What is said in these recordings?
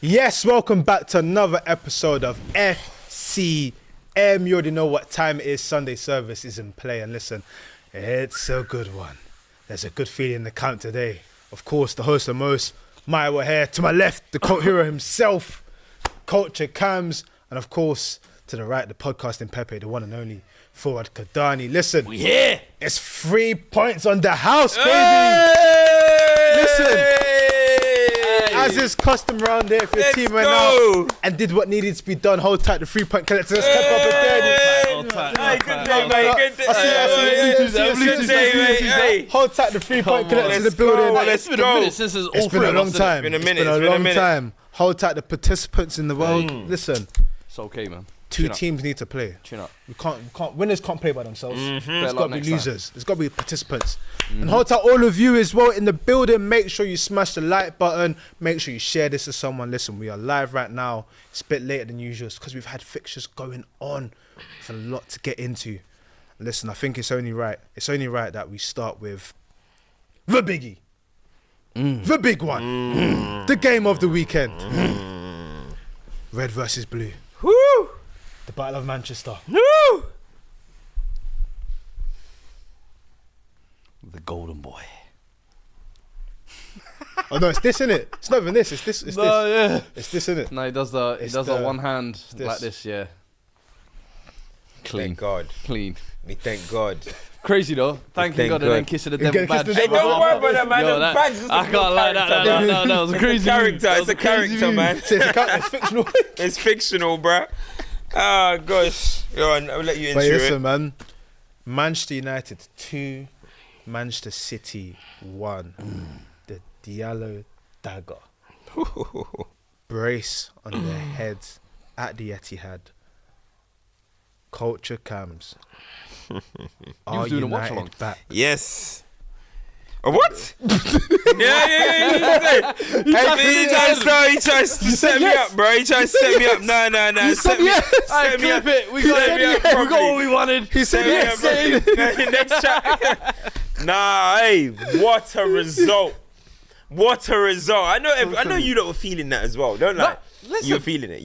Yes, welcome back to another episode of FCM. You already know what time it is. Sunday service is in play. And listen, it's a good one. There's a good feeling in the camp today. Of course, the host of most, Maguire here. To my left, the cult hero himself, Culture Cams. And of course, to the right, the podcasting Pepe, the one and only Forward Kadani. Listen, we here. It's 3 points on the house, baby. Hey! Listen. As is custom round here, if your team went out and did what needed to be done, hold tight the 3 point collector. Let's step up and Good day, mate. Good day. Hold tight the 3 point collector to the building. Let's go. It's been a long time. It's been a long time. Hold tight the participants in the world. Listen, it's okay, man. Two teams need to play. Chin up. We can't. Winners can't play by themselves. There's got to be losers. There's got to be participants. And hold tight all of you as well in the building. Make sure you smash the like button. Make sure you share this to someone. Listen, we are live right now. It's a bit later than usual because we've had fixtures going on. With a lot to get into. Listen, I think it's only right. It's only right that we start with the biggie, the big one, the game of the weekend. Red versus blue. Woo! The Battle of Manchester. Woo! The golden boy. Oh no, it's this, innit? It's not even this. It's this. It's No, this. yeah. It's this, innit? No, he does the one hand like this, yeah. Clean. Thank God. Clean. We thank God. Crazy though. Thanking God and then kissing the devil badge. Hey, don't worry about that, man. Yo, The badge is I can't lie. That was a crazy character. move. It's a character, man. It's fictional. It's fictional, bruh. Ah, gosh. Yo, I'll let you But intro listen, it. man. Manchester United 2, Manchester City 1. The Diallo DAGGER. Brace on their heads at the Etihad. Culture Cams. Are doing a United watch-along. back? Yes. What? yeah. He tries to set me up, bro. He tries to set me up. No. Set me up. Hey, clip it. We got what we wanted. He said yes. Next chat. Nah, hey, what a result. What a result. I know you lot were feeling that as well. Don't lie. Listen. You're feeling it.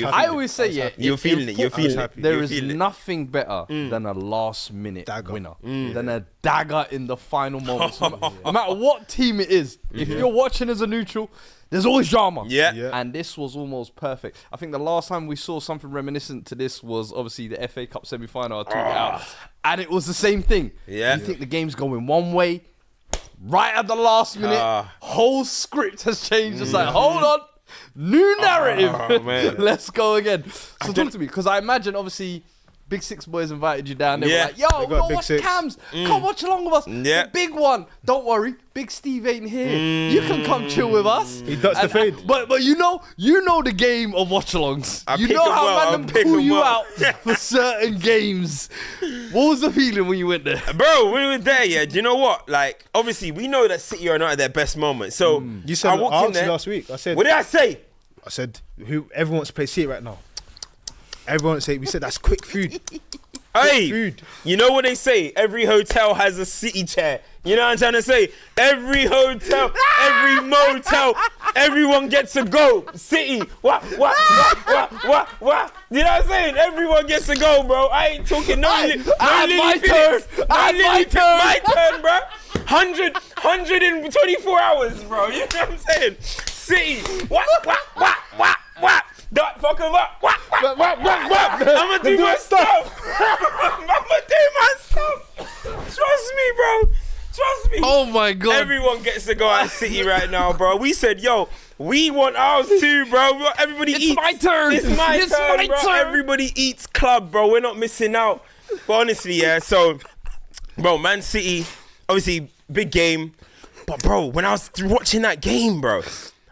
I always say, yeah, You're feeling it. There is nothing better than a last-minute winner, than a dagger in the final moments. No matter what team it is, if you're watching as a neutral, there's always drama. Yeah. And this was almost perfect. I think the last time we saw something reminiscent to this was obviously the FA Cup semi-final. I took it out, and it was the same thing. Yeah. You think the game's going one way, right at the last minute, whole script has changed. It's like, hold on. New narrative. Man. Let's go again. So talk to me, because I imagine obviously Big Six boys invited you down. They were like, yo, we gotta watch Cams. Come watch along with us. Yeah. The big one. Don't worry, Big Steve ain't here. You can come chill with us. He ducks the fade. But you know the game of watch-alongs. You know how man them pull you out for certain games. What was the feeling when you went there? Bro, when we were there, yeah, do you know what? Like, obviously, we know that City are not at their best moment. So, You said I walked in there. last week. I said, What did I say? everyone wants to play City right now. We said that's quick food. Hey, food. You know what they say? Every hotel has a City chair. You know what I'm trying to say? Every hotel, every motel, everyone gets to go. City, what? You know what I'm saying? Everyone gets to go, bro. I ain't talking my turn, bro. 124 hours, bro. You know what I'm saying? City, what? Don't fuck him up. I'ma do my stuff. Trust me, bro. Trust me. Oh my God. Everyone gets to go at City right now, bro. We said, yo, we want ours too, bro. Everybody eats. It's my turn. It's my turn. Everybody eats club, bro. We're not missing out. But honestly, yeah, so, bro, Man City, obviously, big game. But, bro, when I was watching that game, bro,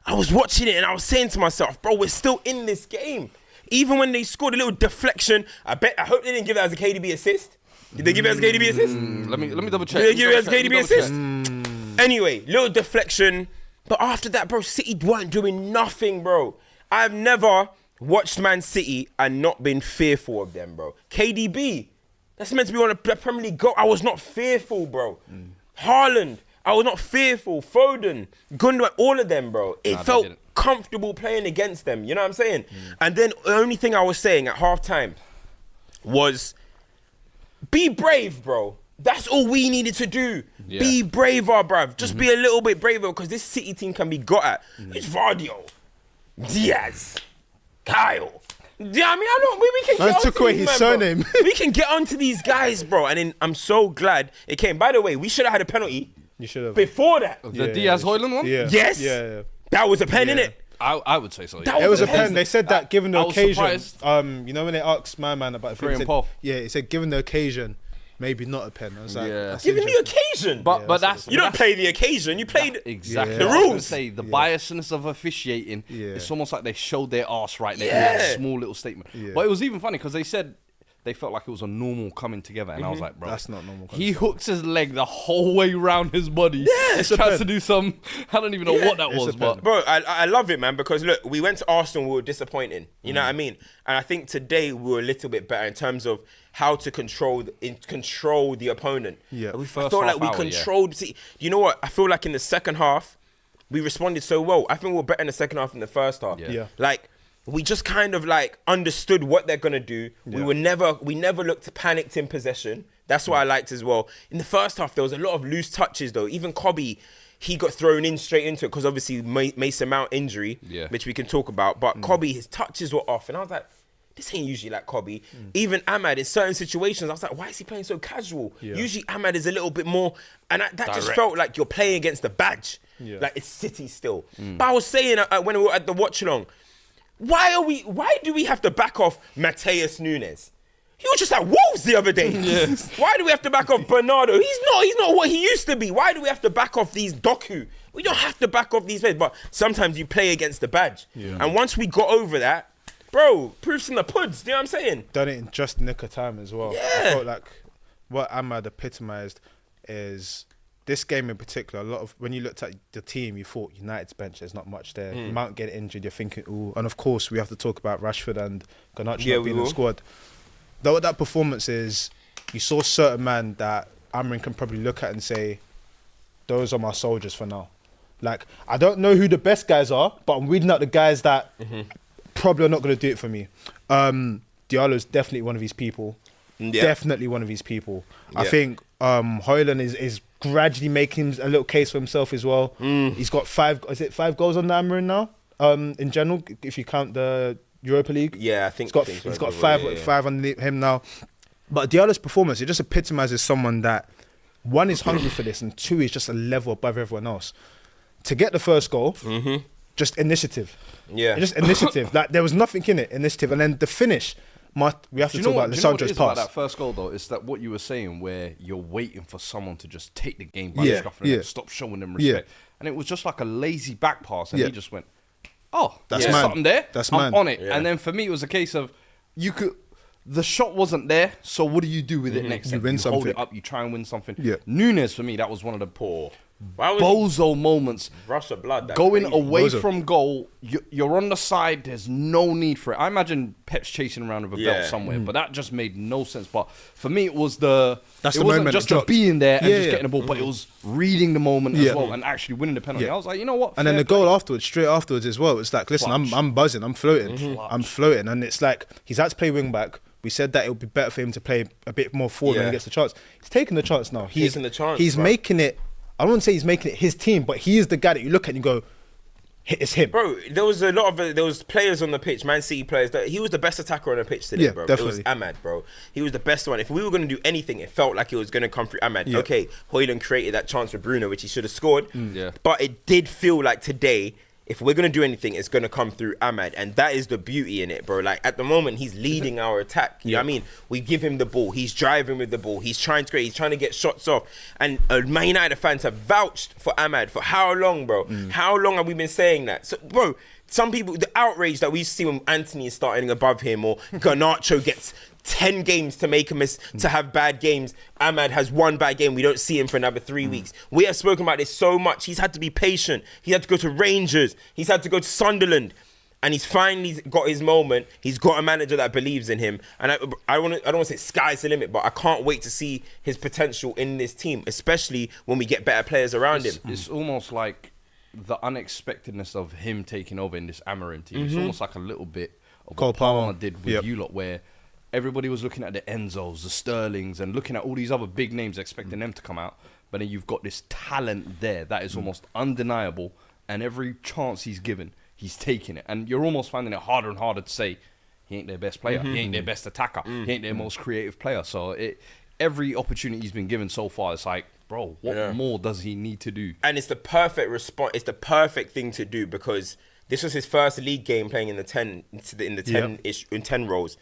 I was watching it and I was saying to myself, bro, we're still in this game. Even when they scored a little deflection, I hope they didn't give that as a KDB assist. Did they give it as a KDB assist? Let me double check. Did they give it as a KDB assist? Anyway, little deflection. But after that, bro, City weren't doing nothing, bro. I've never watched Man City and not been fearful of them, bro. KDB, that's meant to be on a Premier League goal. I was not fearful, bro. Haaland, I was not fearful. Foden, Gundogan, all of them, bro. It felt comfortable playing against them. You know what I'm saying? And then the only thing I was saying at halftime was, be brave, bro. That's all we needed to do. Yeah. Be braver, bruv. Just be a little bit braver, because this City team can be got at. It's Vardio, Diaz, Kyle. Yeah, I mean, we can get took away his surname. We can get onto these guys, bro. And then I'm so glad it came. By the way, we should have had a penalty. You should have. Before that. The Diaz-Højlund one? Yeah. Yes. Yeah. That was a pen, innit? I would say so. Yeah. It was a pen. They said that given the occasion. Surprised. You know when they asked my man about Free and Paul. Yeah, he said given the occasion, maybe not a pen. I was like, given the occasion. But that's you don't play the occasion. You played exactly the rules. Say the biasness of officiating. It's almost like they showed their arse right there. Yeah. In that small little statement. But it was even funny because they said they felt like it was a normal coming together, and I was like, bro, that's not normal. He hooks his leg the whole way around his body. Yeah, it's tries to do some. I don't even know what that was, but bro, I love it, man. Because look, we went to Arsenal, we were disappointing. You know what I mean? And I think today we were a little bit better in terms of how to control the opponent. Yeah, I felt like we controlled. See, you know what? I feel like in the second half we responded so well. I think we were better in the second half than the first half. Yeah. Like, we just kind of like understood what they're gonna do. Yeah. We never looked panicked in possession. That's what I liked as well. In the first half, there was a lot of loose touches though. Even Kobe, he got thrown in straight into it because obviously Mason Mount injury, which we can talk about. But Kobe, his touches were off, and I was like, this ain't usually like Kobe. Even Ahmad, in certain situations, I was like, why is he playing so casual? Yeah. Usually Ahmad is a little bit more, and that just felt like you're playing against the badge. Yeah. Like it's City still. But I was saying when we were at the watch along, why do we have to back off Mateus Nunes? He was just at Wolves the other day. Yeah. Why do we have to back off Bernardo? He's not what he used to be. Why do we have to back off these Doku? We don't have to back off these players, but sometimes you play against the badge. Yeah. And once we got over that, bro, proofs in the puds, you know what I'm saying? Done it in just nick of time as well. Yeah. I felt like what Ahmad epitomized is this game in particular. A lot of when you looked at the team, you thought United's bench, there's not much there. Mount getting injured, you're thinking, ooh. And of course, we have to talk about Rashford and Garnacho not being in the squad. Though what that performance is, you saw certain man that Amorim can probably look at and say, those are my soldiers for now. Like, I don't know who the best guys are, but I'm reading out the guys that probably are not going to do it for me. Diallo's definitely one of these people. Yeah. Definitely one of these people. Yeah. I think Højlund is gradually making a little case for himself as well. He's got 5 goals on the Amorim now? In general, if you count the Europa League. Yeah, I think he's got 5 underneath him now. But Diallo's performance, it just epitomizes someone that, one, is hungry for this, and 2, is just a level above everyone else. To get the first goal, just initiative. Yeah. Just initiative. Like, there was nothing in it, initiative. And then the finish, we have to talk about Lissandro's pass. About that first goal, though, is that what you were saying, where you're waiting for someone to just take the game by the scruff and stop showing them respect. And it was just like a lazy back pass, and he just went, oh, that's something there. I'm on it. Yeah. And then for me, it was a case of the shot wasn't there, so what do you do with it next? You win something. Hold it up, you try and win something. Yeah. Nunes, for me, that was one of the poor bozo moments. Rush of blood. Going away from goal, you're on the side, there's no need for it. I imagine Pep's chasing around with a belt somewhere, but that just made no sense. But for me, it was it wasn't just the being there and just getting the ball, but it was reading the moment as well and actually winning the penalty. I was like, you know what? And then the goal afterwards, straight afterwards as well, it's like, listen, I'm buzzing, I'm floating. I'm floating. And it's like, he's had to play wing back. We said that it would be better for him to play a bit more forward when he gets the chance. He's taking the chance now. He's making it, I don't want to say he's making it his team, but he is the guy that you look at and you go, it's him. Bro, there was players on the pitch, Man City players, that he was the best attacker on the pitch today, bro. Definitely. It was Ahmad, bro. He was the best one. If we were going to do anything, it felt like it was going to come through Ahmad. Yeah. Okay, Højlund created that chance for Bruno, which he should have scored. But it did feel like today, if we're going to do anything, it's going to come through Ahmad. And that is the beauty in it, bro. Like, at the moment, he's leading our attack. You know what I mean? We give him the ball. He's driving with the ball. He's trying to create. He's trying to get shots off. And Man United fans have vouched for Ahmad for how long, bro? How long have we been saying that? So, bro, some people, the outrage that we see when Anthony is starting above him, or Garnacho gets 10 games to make him to have bad games. Ahmad has 1 bad game. We don't see him for another 3 weeks. We have spoken about this so much. He's had to be patient. He had to go to Rangers. He's had to go to Sunderland. And he's finally got his moment. He's got a manager that believes in him. And I don't want to say sky's the limit, but I can't wait to see his potential in this team, especially when we get better players around him. It's almost like the unexpectedness of him taking over in this Amorim team. It's almost like a little bit of Cole what Palmer Palmer did with you lot, where everybody was looking at the Enzos, the Sterlings, and looking at all these other big names, expecting them to come out. But then you've got this talent there that is almost undeniable, and every chance he's given, he's taking it. And you're almost finding it harder and harder to say, he ain't their best player, he ain't their best attacker, he ain't their most creative player. So every opportunity he's been given so far, it's like, bro, what more does he need to do? And it's the perfect response. It's the perfect thing to do, because this was his first league game playing in the 10 roles.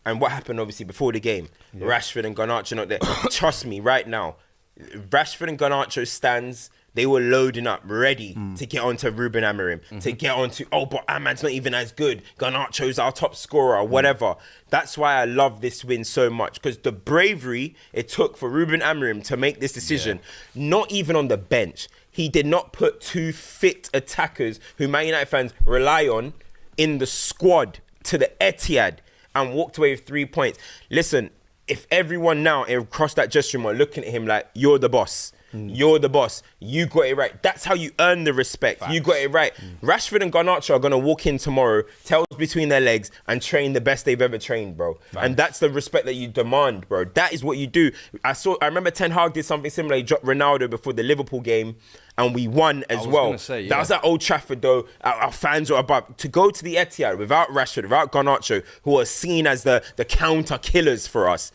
And what happened, obviously, before the game? Rashford and Garnacho not there. Trust me, right now, Rashford and Garnacho stands. They were loading up, ready to get onto Ruben Amorim, to get onto, but Ahmad's not even as good. Garnacho's our top scorer, whatever. That's why I love this win so much, because the bravery it took for Ruben Amorim to make this decision, not even on the bench. He did not put 2 fit attackers who Man United fans rely on in the squad to the Etihad and walked away with 3 points. Listen, if everyone now across that dressing room are looking at him like, you're the boss. You're the boss. You got it right. That's how you earn the respect. Facts. You got it right. Rashford and Garnacho are going to walk in tomorrow, tails between their legs, and train the best they've ever trained, bro. Facts. And that's the respect that you demand, bro. That is what you do. I remember Ten Hag did something similar. He dropped Ronaldo before the Liverpool game, and we won as well. That was at Old Trafford, though. Our fans were above. To go to the Etihad without Rashford, without Garnacho, who are seen as the counter killers for us,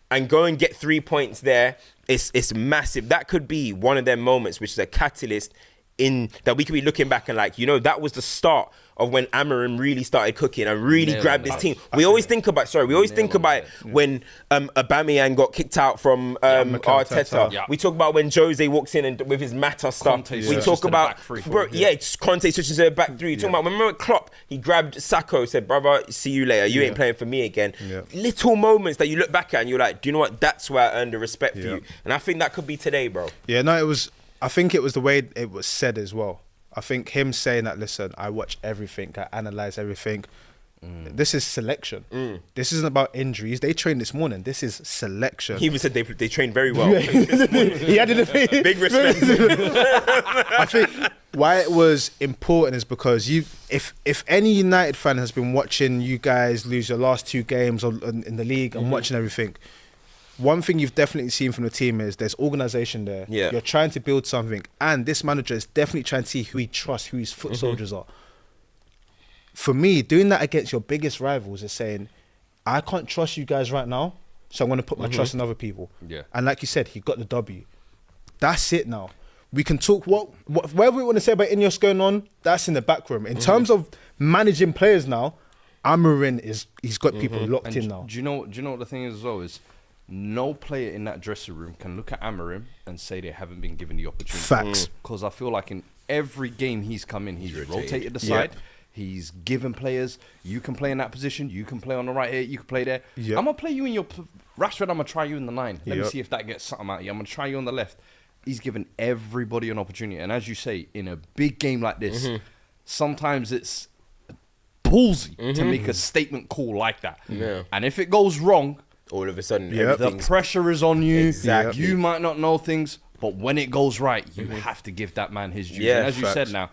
and go and get 3 points there, it's massive. That could be one of them moments which is a catalyst in that we could be looking back and like, that was the start of when Amorim really started cooking and really grabbed this team. We always think about when Aubameyang got kicked out from Arteta. Yeah. We talk about when Jose walks in and with his Mata stuff. We talk about Conte switches to the back three. Talking about when remember Klopp, he grabbed Sacco, said, "Brother, see you later. You ain't playing for me again." Yeah. Little moments that you look back at and you're like, "Do you know what? That's where I earned the respect for you." And I think that could be today, bro. Yeah, no, it was. I think it was the way it was said as well. I think him saying that, listen, I watch everything, I analyse everything. This is selection. This isn't about injuries. They trained this morning. This is selection. He even said they trained very well. He added a thing. Big respect. I think why it was important is because if any United fan has been watching you guys lose your last 2 games in the league and watching everything, one thing you've definitely seen from the team is there's organisation there. Yeah. You're trying to build something, and this manager is definitely trying to see who he trusts, who his foot soldiers are. For me, doing that against your biggest rivals is saying, I can't trust you guys right now, so I'm going to put my trust in other people. Yeah. And like you said, he got the W. That's it now. We can talk whatever we want to say about Ineos going on, that's in the back room. In terms of managing players now, Amorim he's got people locked in now. Do you know what the thing is as well is? No player in that dressing room can look at Amorim and say they haven't been given the opportunity. Facts. Because I feel like in every game he's come in, he's rotated the side. He's given players, you can play in that position, you can play on the right here, you can play there. Yep. I'm going to play you in your... Rashford, I'm going to try you in the 9. Let me see if that gets something out of you. I'm going to try you on the left. He's given everybody an opportunity. And as you say, in a big game like this, sometimes it's ballsy to make a statement call like that. Yeah. And if it goes wrong... all of a sudden, the pressure is on you. Exactly. You might not know things, but when it goes right, you have to give that man his due. And as you said now,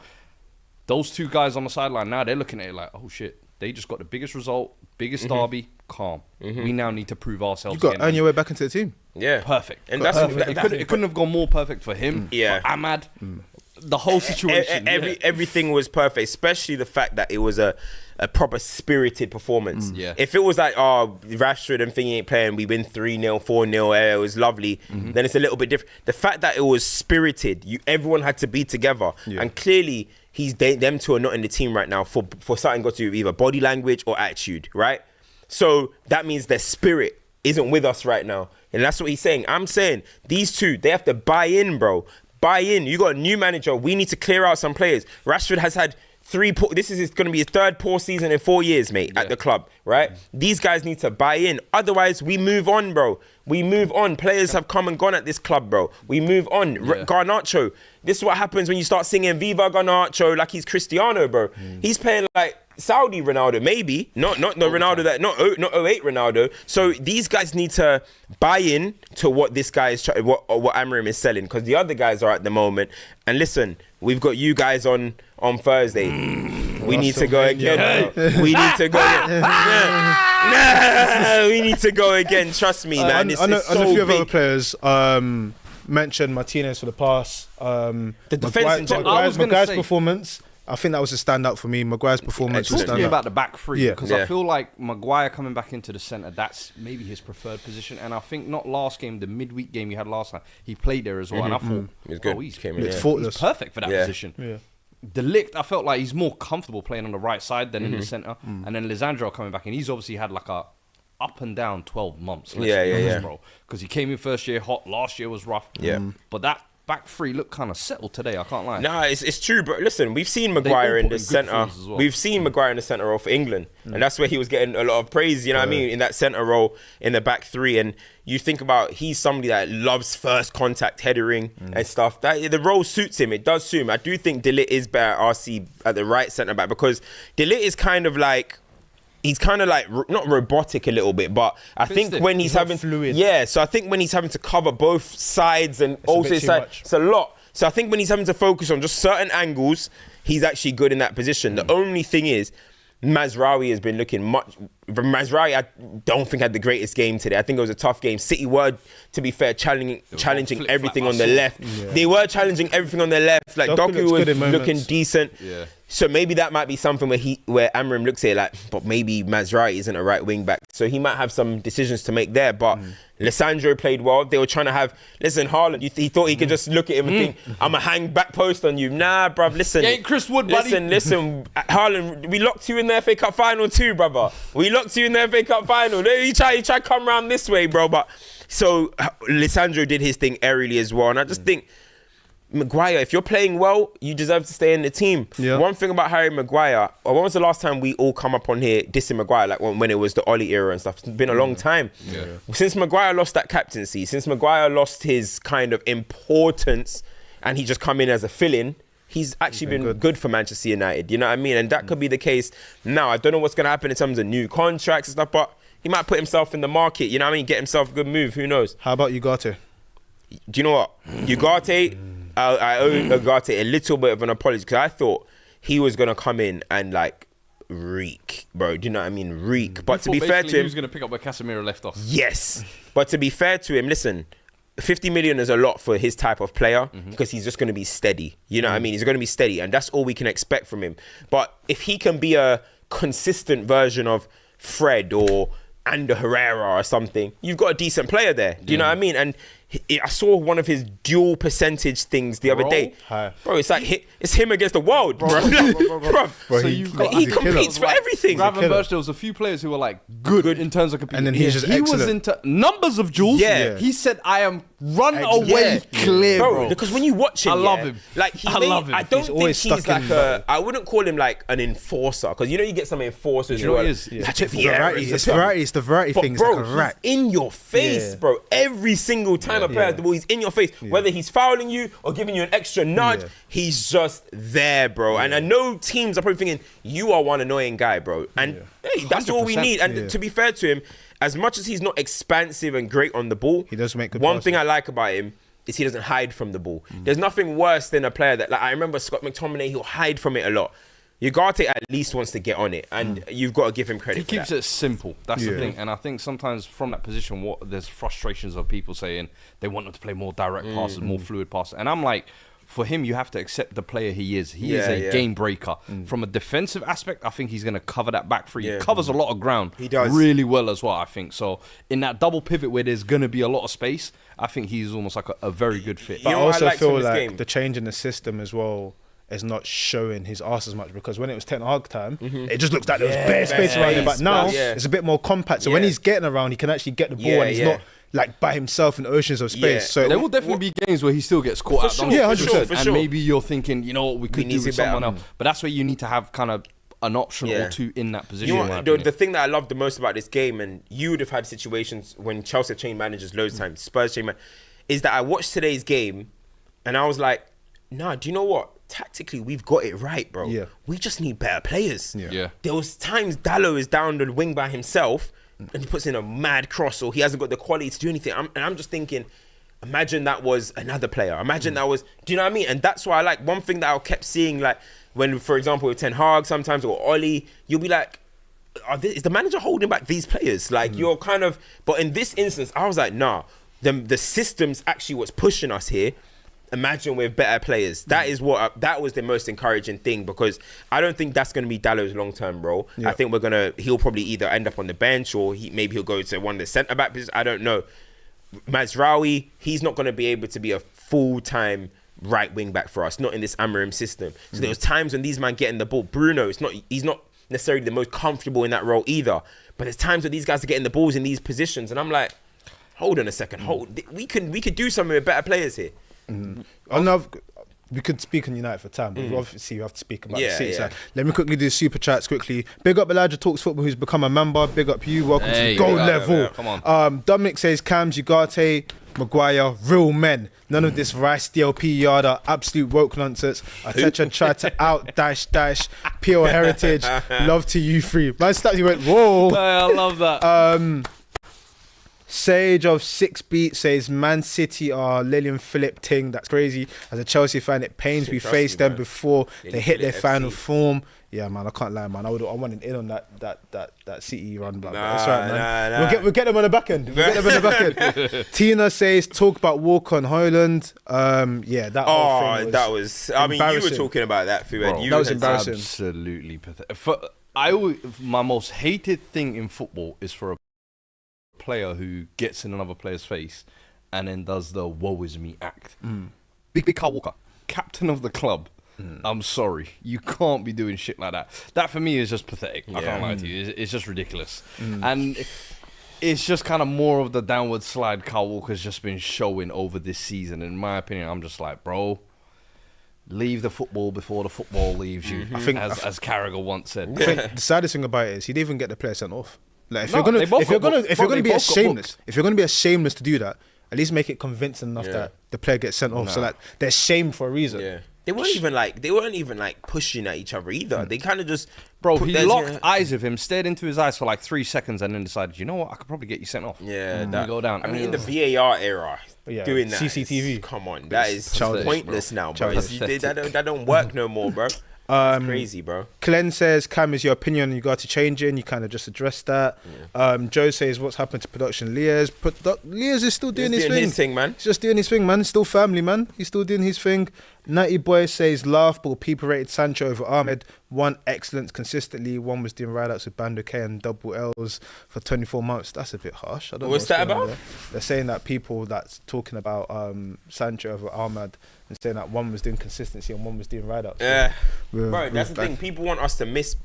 those 2 guys on the sideline now, they're looking at it like, oh shit, they just got the biggest result, biggest derby, calm. We now need to prove ourselves. You've got to earn your way back into the team. Yeah. Perfect. And it couldn't have gone more perfect for him, for Ahmad. The whole situation. Everything was perfect, especially the fact that it was a proper spirited performance. If it was like, Rashford and Thingy ain't playing, we win 3-0, 4-0, it was lovely, then it's a little bit different. The fact that it was spirited, everyone had to be together. And clearly, them 2 are not in the team right now for something got to do with either body language or attitude, right? So that means their spirit isn't with us right now. And that's what he's saying. I'm saying these 2, they have to buy in, bro. Buy in. You got a new manager. We need to clear out some players. Rashford has had 3 poor... This is going to be his 3rd poor season in 4 years, mate, at the club, right? These guys need to buy in. Otherwise, we move on, bro. We move on. Players have come and gone at this club, bro. We move on. Garnacho. This is what happens when you start singing Viva Garnacho like he's Cristiano, bro. He's playing like Saudi Ronaldo, maybe not the Ronaldo that not 08 Ronaldo. So these guys need to buy in to what this guy is what Amorim is selling, because the other guys are at the moment. And listen, we've got you guys on Thursday. We need to go again. We need to go. We need to go again. Trust me, man. I know a few of other players mentioned Martinez for the pass. The defense in general. Maguire's performance. I think that was a standout for me. Maguire's performance was Talk to me about the back three, because I feel like Maguire coming back into the centre, that's maybe his preferred position. And I think not last game, the midweek game you had last night, he played there as well. And I thought, he's perfect for that position. Yeah. De Ligt, I felt like he's more comfortable playing on the right side than in the centre. And then Lisandro coming back in, he's obviously had like a up and down 12 months. Bro. Because he came in first year hot, last year was rough. But that back three looked kind of settled today, I can't lie. No, it's true, but listen, we've seen Maguire in the centre. Well. We've seen Maguire in the centre role for England. And that's where he was getting a lot of praise, you know what I mean, in that centre role in the back three. And you think about, he's somebody that loves first contact headering and stuff. That the role suits him. It does suit him. I do think De Ligt is better at RC at the right centre back, because De Ligt is kind of like, he's kind of like not robotic a little bit, but I think when he's having fluid. So I think when he's having to cover both sides and also side, it's a lot. So I think when he's having to focus on just certain angles, he's actually good in that position. The only thing is, Mazraoui has been looking much. Mazraoui, I don't think had the greatest game today. I think it was a tough game. City were, to be fair, challenging everything on the left. They were challenging everything on the left. Like Doku was looking decent. So maybe that might be something where Amorim looks at it like, but maybe Mazraoui isn't a right wing back. So he might have some decisions to make there. But Lisandro played well. They were trying to have, listen, Haaland, he thought he could just look at him and think, I'm going to hang back post on you. Nah, bruv, listen. You ain't Chris Wood, buddy. Listen, Haaland, we locked you in the FA Cup final too, brother. We locked you in the FA Cup final. You try to come around this way, bro. But so Lisandro did his thing aerially as well. And I just think, Maguire, if you're playing well, you deserve to stay in the team. One thing about Harry Maguire, when was the last time we all come up on here dissing Maguire, like when it was the Ollie era and stuff? It's been a long time. Since Maguire lost that captaincy, since Maguire lost his kind of importance and he just come in as a fill-in, he's actually been good for Manchester United, you know what I mean? And that could be the case now. I don't know what's going to happen in terms of new contracts and stuff, but he might put himself in the market, you know what I mean? Get himself a good move, who knows? How about Urgate? Do you know what? Urgate... I owe Urgate a little bit of an apology, because I thought he was going to come in and like reek, bro. Do you know what I mean? Reek. But to be fair to him... he was going to pick up where Casemiro left off. Yes. But to be fair to him, listen, 50 million is a lot for his type of player, because he's just going to be steady. You know what I mean? He's going to be steady, and that's all we can expect from him. But if he can be a consistent version of Fred or Ander Herrera or something, you've got a decent player there. Do you know what I mean? And I saw one of his dual percentage things the other day. Bro, it's like it's him against the world, bro. So he competes for everything. Gravenberch, there was a few players who were like good in terms of competing. And then he was into numbers of duels. He said, I am run away clear, bro. Because when you watch him, I love him. Like I love him. I don't think he's like I wouldn't call him like an enforcer, because you know you get some enforcers. You know what it is? It's the variety thing. Bro, he's in your face, bro. Every single time a player has the ball, he's in your face. Whether he's fouling you or giving you an extra nudge, he's just there, bro. And I know teams are probably thinking, you are one annoying guy, bro. And hey, that's all we need. And to be fair to him, as much as he's not expansive and great on the ball, he does make good one thing I like about him is he doesn't hide from the ball. There's nothing worse than a player that, like, I remember Scott McTominay, he'll hide from it a lot. Urgate at least wants to get on it, and you've got to give him credit. He keeps it simple. That's the thing. And I think sometimes from that position, there's frustrations of people saying they want him to play more direct passes, more fluid passes. And I'm like, for him, you have to accept the player he is. He is a game breaker. From a defensive aspect, I think he's going to cover that back three. He covers a lot of ground. He does really well as well, I think. So in that double pivot where there's going to be a lot of space, I think he's almost like a very good fit. But I also feel like the change in the system as well is not showing his arse as much, because when it was Ten Hag time, it just looks like there was bare space around him. But now it's a bit more compact. So when he's getting around, he can actually get the ball, and he's not like by himself in oceans of space. So there will definitely be games where he still gets caught out. Sure, 100%. And maybe you're thinking, you know what, we could do with someone else. But that's where you need to have kind of an option or two in that position. You know what, the thing that I love the most about this game, and you would have had situations when Chelsea changed managers loads of times, Spurs changed managers, is that I watched today's game and I was like, nah, do you know what? tactically, we've got it right, bro. Yeah. We just need better players. Yeah. There was times Diallo is down the wing by himself and he puts in a mad cross, or he hasn't got the quality to do anything. I'm just thinking, imagine that was another player. Imagine that was, do you know what I mean? And that's why I like, one thing that I kept seeing, like, when, for example, with Ten Hag sometimes, or Oli, you'll be like, is the manager holding back these players? Like, you're kind of, but in this instance, I was like, nah, the system's actually what's pushing us here. Imagine with better players. That is what that was the most encouraging thing, because I don't think that's going to be Diallo's long-term role. Yeah. I think he'll probably either end up on the bench, or maybe he'll go to one of the centre-back positions. I don't know. Mazraoui, he's not going to be able to be a full-time right wing-back for us, not in this Amorim system. So there was times when these men getting the ball. Bruno, he's not necessarily the most comfortable in that role either. But there's times when these guys are getting the balls in these positions, and I'm like, hold on a second, we could do something with better players here. I know we could speak on United for time, but obviously you have to speak about the City side. Let me quickly do the super chats quickly. Big up Elijah Talks Football, who's become a member. Big up you. Welcome to the gold level. Come on. Dominic says Cams, Urgate, Maguire, real men. None of this rice DLP yada, absolute woke nonsense. Arteta tried to out dash pure heritage. Love to you three. Man, he went whoa. I love that. Sage of 6 Beat says Man City are Lillian Phillip ting. That's crazy. As a Chelsea fan, it pains we faced them before they hit their final form. Yeah, man, I can't lie, man. I wanted in on that City run, but that's right, man. We'll get them on the back end. Tina says talk about Walker and Holland. Yeah, that whole thing was that was. I mean, you were talking about that, Fuad. That was embarrassing. Absolutely pathetic. My most hated thing in football is for a player who gets in another player's face and then does the woe is me act. Big Carl Walker, captain of the club. I'm sorry, you can't be doing shit like that. That for me is just pathetic. I can't lie to you. It's just ridiculous. And it's just kind of more of the downward slide Carl Walker's just been showing over this season. In my opinion, I'm just like, bro, leave the football before the football leaves you. I think, as Carragher once said. I think the saddest thing about it is he didn't even get the player sent off. Like if you're gonna be as shameless to do that, at least make it convincing enough that the player gets sent off. So like they're shamed for a reason. Yeah. They weren't even like pushing at each other either. They kind of just he locked eyes with him, stared into his eyes for like 3 seconds, and then decided, you know what, I could probably get you sent off. Yeah, you go down. I mean, in the VAR era, doing that CCTV. Come on, that is pointless now, bro. That don't work no more, bro. It's crazy, bro. Glenn says, Cam, is your opinion you got to change in? You kind of just addressed that. Joe says, what's happened to production? Liaz is still doing his thing, man. He's just doing his thing, man. Still family, man. He's still doing his thing. Nutty Boy says, laughable. People rated Sancho over Ahmed. 1 excellence consistently. 1 was doing ride-outs with Bando K and double L's for 24 months. That's a bit harsh. I don't know what's that about? They're saying that people that's talking about Sancho over Ahmed and saying that 1 was doing consistency and 1 was doing ride-outs. Yeah. Bro, that's the thing. People want us to miss,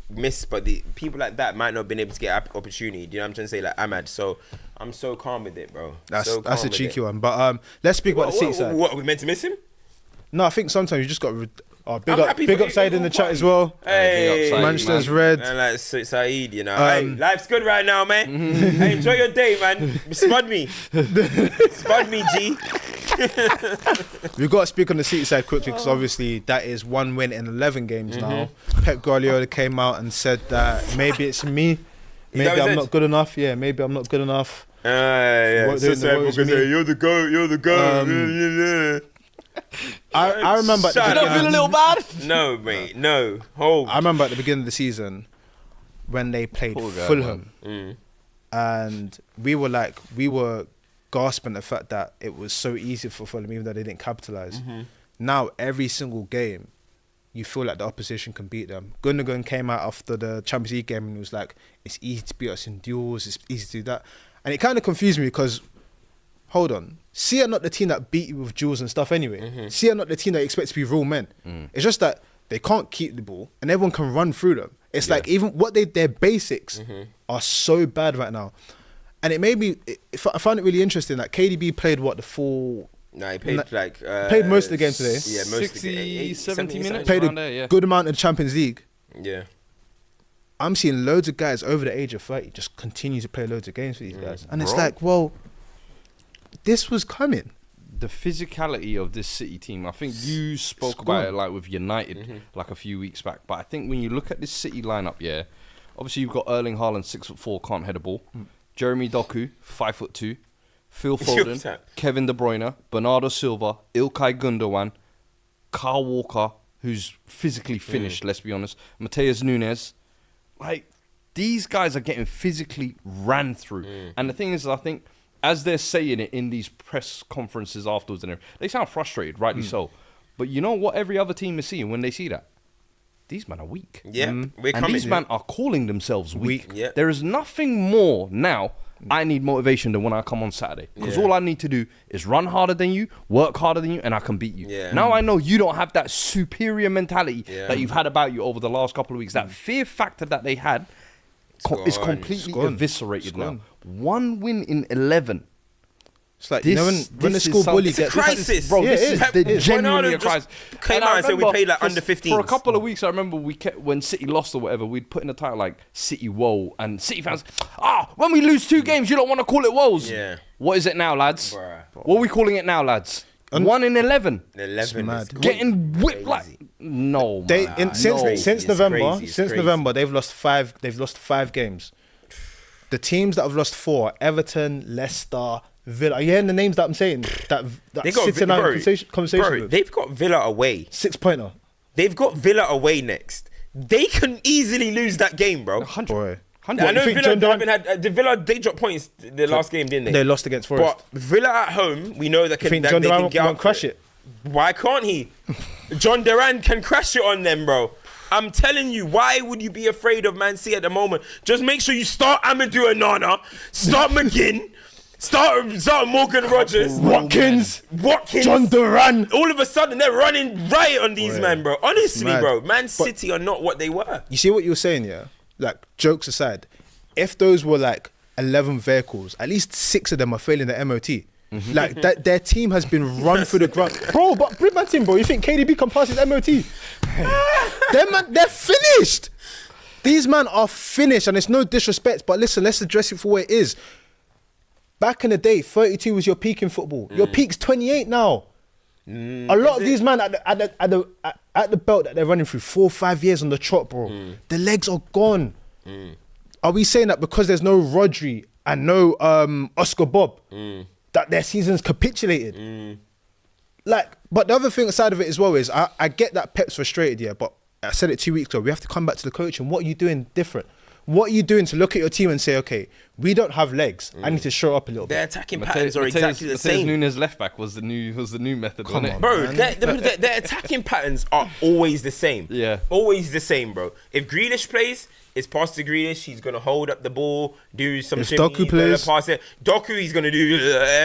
but the people like that might not have been able to get opportunity. Do you know what I'm trying to say? Like Ahmad. So I'm so calm with it, bro. That's a cheeky one. But let's speak about the City side. What, are we meant to miss him? No, I think sometimes you just got big up Said in the chat as well. Hey, Manchester's red. And like Saeed, you know. Hey, life's good right now, man. Hey, enjoy your day, man. Spud me, G. We've got to speak on the City side quickly because obviously that is 1 win in 11 games now. Pep Guardiola came out and said that maybe it's me. Maybe I'm not good enough. Yeah, maybe I'm not good enough. Yeah. Because you're the GOAT. You're the GOAT. I remember. You don't feel a little bad? No, mate. No. Hold. I remember at the beginning of the season when they played Fulham, and we were gasping at the fact that it was so easy for Fulham, even though they didn't capitalise. Now every single game, you feel like the opposition can beat them. Gundogan came out after the Champions League game and was like, "It's easy to beat us in duels. It's easy to do that," and it kind of confused me because. Hold on. See are not the team that beat you with duels and stuff anyway. See are not the team that expects to be real men. It's just that they can't keep the ball and everyone can run through them. It's like even what their basics are so bad right now. And it made me, I found it really interesting that KDB played the full... No, he played played most of the game today. Yeah, most 60, 70 minutes. Played a good amount of the Champions League. Yeah. I'm seeing loads of guys over the age of 30 just continue to play loads of games for these guys. And it's like, well... This was coming. the physicality of this City team, I think you spoke about it like with United like a few weeks back. But I think when you look at this City lineup, obviously you've got Erling Haaland, 6'4", can't head a ball. Jeremy Doku, 5'2". Phil Foden, Kevin De Bruyne, Bernardo Silva, Ilkay Gundogan, Kyle Walker, who's physically finished, let's be honest, Mateus Nunes. Like, these guys are getting physically ran through. And the thing is, I think, as they're saying it in these press conferences afterwards, and they sound frustrated, rightly so. But you know what every other team is seeing when they see that? These men are weak. Yeah, and these men are calling themselves weak. Yeah. There is nothing more now I need motivation than when I come on Saturday. Because all I need to do is run harder than you, work harder than you, and I can beat you. Yeah. Now I know you don't have that superior mentality that you've had about you over the last couple of weeks. That fear factor that they had is completely eviscerated now. 1 win in 11. It's like, you know, when the school bully gets... It's a crisis. Bro, this is genuinely a crisis. Came out and said we played like under 15s. For a couple of weeks, I remember when City lost or whatever, we'd put in a title like City woe. And City fans, when we lose 2 games, you don't want to call it woes. Yeah. What is it now, lads? Bruh. What are we calling it now, lads? 1 in 11. 11 is getting whipped like... No, man. Since November, they've lost 5 games. The teams that have lost 4, Everton, Leicester, Villa. Are you hearing the names that I'm saying? That they got sits in our conversation with. They've got Villa away. 6-pointer. They've got Villa away next. They can easily lose that game, bro. 100. I know Villa haven't had... Villa, they dropped points the last game, didn't they? They lost against Forest. But Villa at home, we know that they can get out crash it. Why can't he? John Duran can crash it on them, bro. I'm telling you, why would you be afraid of Man City at the moment? Just make sure you start Amadou Onana, start McGinn, start Morgan Rogers, Watkins, John Duran. All of a sudden, they're running riot on these men, bro. Honestly, bro, Man City are not what they were. You see what you were saying, yeah? Like, jokes aside, if those were like 11 vehicles, at least 6 of them are failing the MOT. Like, their team has been run through the ground. Bro, but bring my team, bro. You think KDB can pass his MOT? They're finished. These men are finished, and it's no disrespect, but listen, let's address it for what it is. Back in the day, 32 was your peak in football. Your peak's 28 now. A lot of these men at the belt that they're running through 4 or 5 years on the trot, bro. The legs are gone. Are we saying that because there's no Rodri and no Oscar Bob that their season's capitulated? Like, but the other thing side of it as well is I get that Pep's frustrated, yeah, but I said it 2 weeks ago. We have to come back to the coaching. What are you doing different? What are you doing to look at your team and say, okay, we don't have legs. I need to show up a little bit. Their attacking patterns are exactly the same. Nunes left back was the new method. Come on, bro. Their attacking patterns are always the same. Yeah, always the same, bro. If Grealish plays, it's pass to Grealish. He's gonna hold up the ball, do some shit. If Doku plays, pass it. Doku, he's gonna do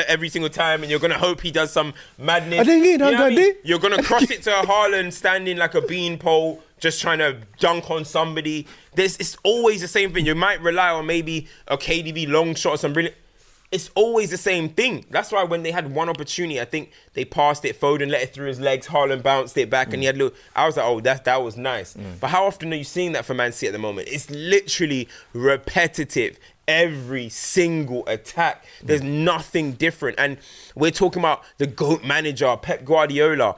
every single time, and you're gonna hope he does some madness. You're gonna cross it to Haaland standing like a beanpole, just trying to dunk on somebody. It's always the same thing. You might rely on maybe a KDB long shot or some brilliant. It's always the same thing. That's why when they had one opportunity, I think they passed it, Foden let it through his legs, Haaland bounced it back, and he had a little... I was like, oh, that was nice. But how often are you seeing that for Man City at the moment? It's literally repetitive. Every single attack. There's nothing different. And we're talking about the GOAT manager, Pep Guardiola.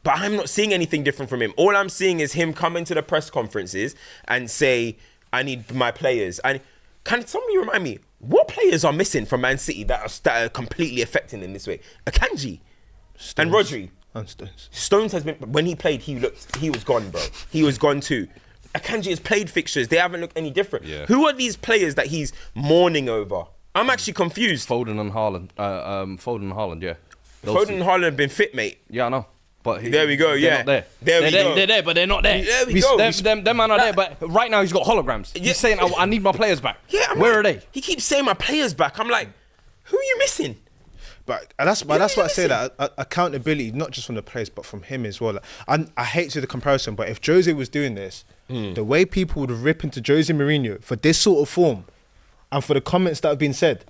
But I'm not seeing anything different from him. All I'm seeing is him come into the press conferences and say, I need my players. And can somebody remind me, what players are missing from Man City that are completely affecting them this way? Akanji and Rodri. And Stones. Stones has been, when he played, he was gone, bro. He was gone too. Akanji has played fixtures. They haven't looked any different. Yeah. Who are these players that he's mourning over? I'm actually confused. Foden and Haaland. Yeah. Foden and Haaland have been fit, mate. Yeah, I know. But there we go, yeah. They're there, but they're not there. There we go. Them man are there, but right now he's got holograms. He's saying, I need my players back. Yeah, where are they? He keeps saying my players back. I'm like, who are you missing? But that's why I say that accountability, not just from the players, but from him as well. I hate to do the comparison, but if Jose was doing this, the way people would rip into Jose Mourinho for this sort of form, and for the comments that have been said,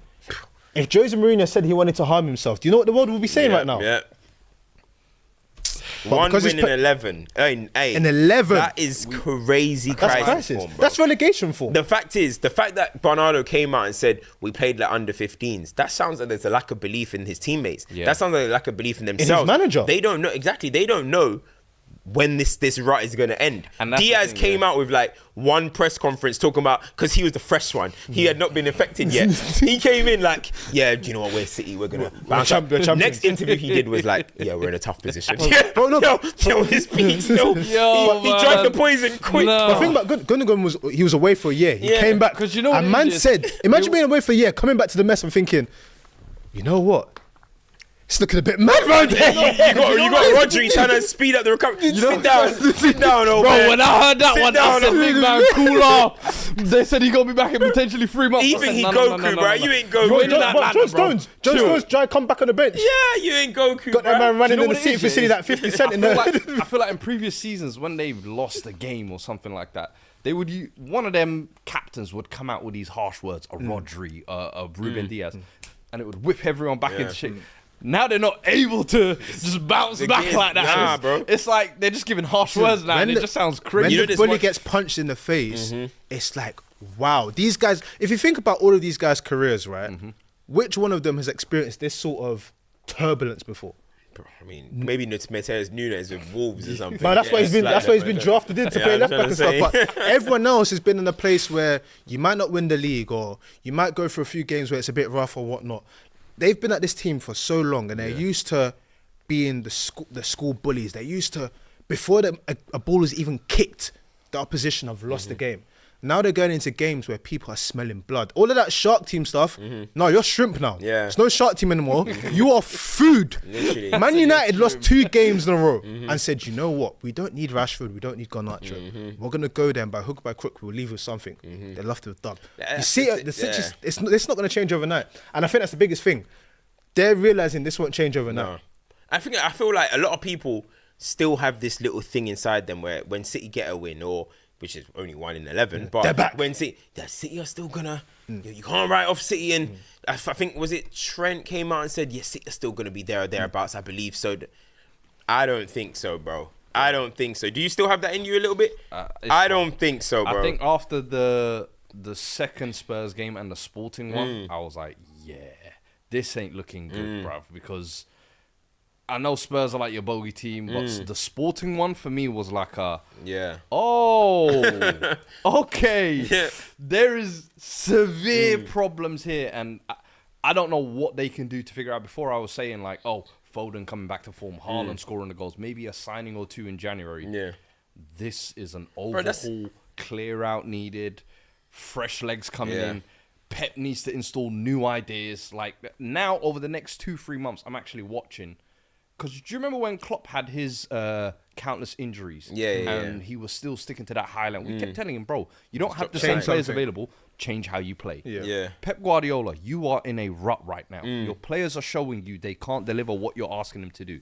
if Jose Mourinho said he wanted to harm himself, do you know what the world will be saying right now? Yeah. One win in 11. In 11. That is crazy. That's crisis. Form, that's relegation form. The fact that Bernardo came out and said we played like under 15s, that sounds like there's a lack of belief in his teammates. Yeah. That sounds like a lack of belief in themselves. In his manager. They don't know. Exactly. They don't know when this rut is going to end. Diaz came out with like one press conference talking about, because he was the fresh one, he had not been affected yet. He came in like, yeah, do you know what, we're City, we're going to next interview he did was like, yeah, we're in a tough position. His feet still, he drank the poison quick. The thing about Gundogan he was away for a year. He came back, because you know what, a man said, imagine being away for a year, coming back to the mess and thinking, you know what? It's looking a bit mad right there. You got Rodri trying to speed up the recovery. Sit down, old bro, man. When I heard that one, I said, big man, cool off. They said he got me back in potentially 3 months. Even he Goku, bro. You ain't Goku. John Stones, try to come back on the bench. Yeah, you ain't Goku, got that man running in the seat facility like 50 Cent in there. I feel like in previous seasons, when they've lost a game or something like that, one of them captains would come out with these harsh words, a Rodri, a Ruben Diaz, and it would whip everyone back into shit. Now they're not able to just bounce back like that. Nah, bro. It's like they're just giving harsh words now, and it just sounds crazy. When the bully gets punched in the face, it's like, wow. These guys, if you think about all of these guys' careers, right, which one of them has experienced this sort of turbulence before? Bro, I mean, maybe Mateus Nunes with Wolves or something. But that's why he's been. That's why he's been drafted in to play left back and stuff. But everyone else has been in a place where you might not win the league, or you might go for a few games where it's a bit rough or whatnot. They've been at this team for so long, and they're used to being the school bullies. They're used to, before a ball is even kicked, the opposition have lost the game. Now they're going into games where people are smelling blood. All of that Shark Team stuff, no, you're shrimp now. Yeah. It's no Shark Team anymore. You are food. Literally. Man United lost 2 games in a row and said, you know what? We don't need Rashford. We don't need Garnacho. We're going to go there, and by hook or by crook, we'll leave with something. They love to have done. You see, it's not going to change overnight. And I think that's the biggest thing. They're realising this won't change overnight. No. I feel like a lot of people still have this little thing inside them where when City get a win, or which is only 1 in 11, but when City are still gonna, you can't write off City. And I think, was it Trent came out and said, yes, City are still gonna be there or thereabouts, I believe. So I don't think so, bro. I don't think so. Do you still have that in you a little bit? I don't think so, bro. I think after the second Spurs game and the Sporting one, I was like, yeah, this ain't looking good, bruv, because I know Spurs are like your bogey team, but the Sporting one for me was like okay. Yeah. There is severe problems here, and I don't know what they can do to figure out. Before I was saying like, oh, Foden coming back to form, Haaland scoring the goals, maybe a signing or 2 in January. Yeah. This is an overhaul, clear out needed, fresh legs coming in. Pep needs to install new ideas. Like now, over the next 2-3 months, I'm actually watching. Because do you remember when Klopp had his countless injuries? And he was still sticking to that highline. We kept telling him, bro, you don't have the same players available. Change how you play. Pep Guardiola, you are in a rut right now. Your players are showing you they can't deliver what you're asking them to do.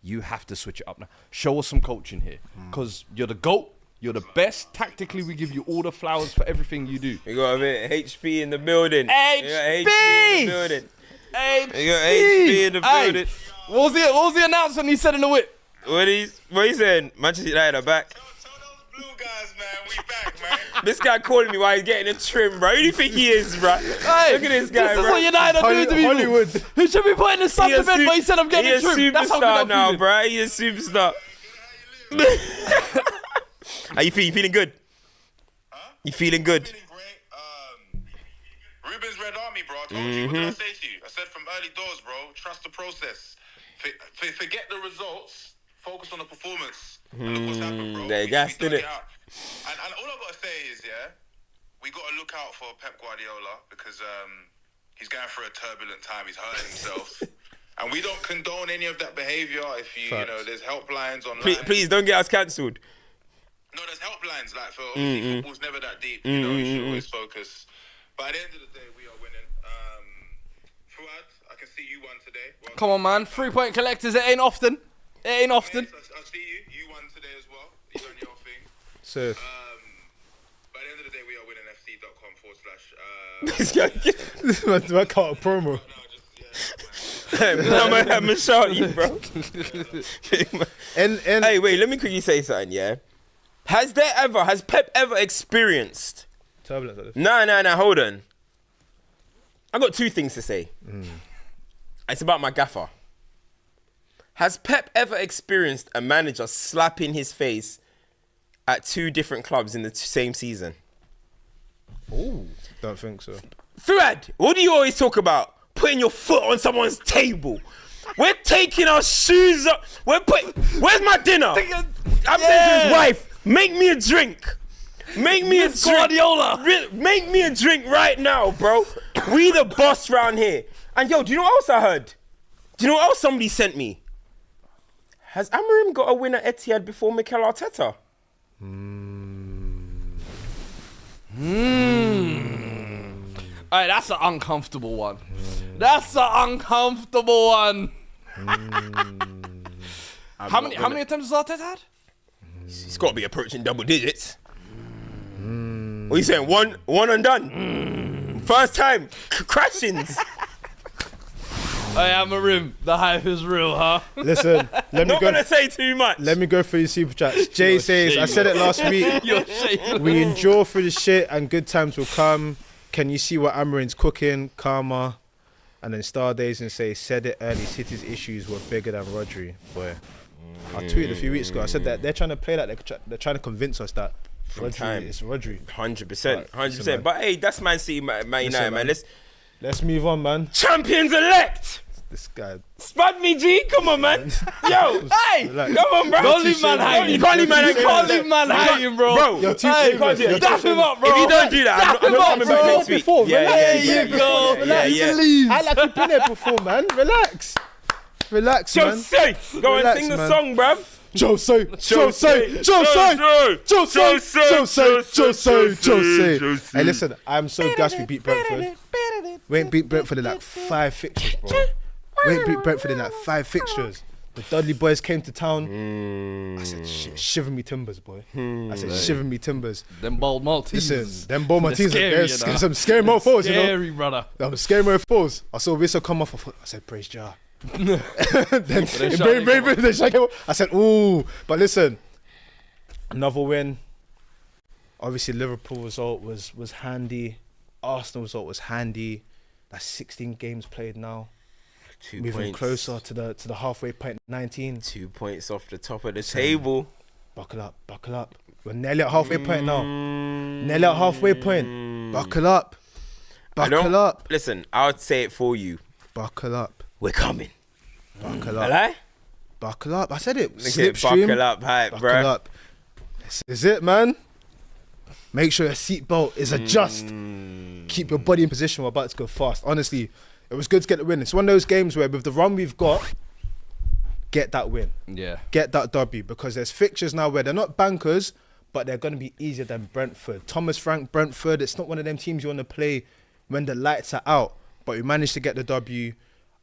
You have to switch it up now. Show us some coaching here. Because you're the GOAT. You're the best. Tactically, we give you all the flowers for everything you do. You got a bit HP in the building. HP in the building. You got HP in the building. What was the announcement he said in the whip? What he saying? Manchester United are back. Tell those blue guys, man, we back, man. This guy calling me while he's getting a trim, bro. Who do you think he is, bro? Hey, look at this guy, this bro. Is what United are doing to people. Hollywood. He should be putting his supplement, but he said I'm getting a trim. He's a That's how superstar good now, feeling. bro. He's a superstar. How you feeling? You feeling good? Huh? You feeling good? Feeling great. Ruben's Red Army, bro. I told you. What did I say to you? I said from early doors, bro. Trust the process. Forget the results. Focus on the performance. And look what's happened, bro. They gassed it. And all I've got to say is, we got to look out for Pep Guardiola because he's going through a turbulent time. He's hurting himself. And we don't condone any of that behaviour. If you know, there's helplines online. Please don't get us cancelled. No, there's helplines. Like for football's never that deep. You know, you should always focus. But at the end of the day, we are winning. Fuad, I can see you won today. Well, come on, man. 3-point collectors. It ain't often. It ain't often. I see you. You won today as well. You done your thing. So. By the end of the day, we are winning FC.com/. This man cut a promo. I'm gonna shout you, bro. And Hey, wait, let me quickly say something, yeah? Has Pep ever experienced... turbulence like this. No, hold on. I got two things to say. It's about my gaffer. Has Pep ever experienced a manager slapping his face at two different clubs in the same season? Ooh, don't think so. Fuad, what do you always talk about? Putting your foot on someone's table. We're taking our shoes up. Where's my dinner? I'm saying to his wife, make me a drink. Make me a drink. Guardiola. Make me a drink right now, bro. We the boss round here. And yo, do you know what else I heard? Do you know what else somebody sent me? Has Amorim got a win at Etihad before Mikel Arteta? Alright, that's an uncomfortable one. That's an uncomfortable one. How many attempts has Arteta had? He's got to be approaching double digits. What are you saying? One and done. First time crashings. I am a rim. The hype is real, huh? Listen, let me Not gonna say too much. Let me go through your super chats. Jay says, I said it last week. You're shameless. We endure through the shit and good times will come. Can you see what Amorim's cooking? Karma. And then Star Days and say, said it early. City's issues were bigger than Rodri. Boy, I tweeted a few weeks ago. I said that they're trying to play that. They're trying to convince us that Rodri is Rodri. 100%. 100%. man. But hey, that's Man City, Man United, man. Let's move on, man. Champions elect. This guy. Spud me, G. Come on, man. Yo, hey, Relax. come on, bro. Don't leave man hanging. You can't leave man hanging. You can't leave man hanging, bro. Bro, You're too Hey, famous. You're too dap him up, bro. if you don't do that, I'm not coming back next week. Before, There you go. Yeah. I like you've been there before, man. Relax, man. Jose, go and Relax, sing the man. song, bruv. Jose. Hey, listen, I'm so gassed we beat Brentford. We ain't beat Brentford in like 5 fixtures, bro. We ain't beat Brentford in like 5 fixtures. The Dudley boys came to town. I said, shiver me timbers, boy. I said, shiver me timbers. Them bold Maltese. Listen, them Bo Martins, scary, there's you know. some scary motherfuckers, you know. Scary, brother. I'm scary motherfuckers. I saw Whistle come off. I said, praise Jah. Then I said, ooh. But listen, another win. Obviously, Liverpool result was handy. Arsenal result was handy. That's 16 games played now. 2 Moving points. closer to the halfway point, 19. 2 points off the top of the table. Buckle up. We're nearly at halfway point now. Nearly at halfway point. Buckle up. Buckle up. Listen, I would say it for you. Buckle up. We're coming. Buckle up. Hello? Buckle up. I said it. Slipstream. Slipstream. Buckle up, hype, Buckle bro. up. This is it, man. Make sure your seatbelt is adjust. Keep your body in position. We're about to go fast. Honestly, it was good to get the win. It's one of those games where with the run we've got, get that win. Yeah. Get that W, because there's fixtures now where they're not bankers, but they're going to be easier than Brentford. Thomas Frank, Brentford, it's not one of them teams you want to play when the lights are out. But we managed to get the W.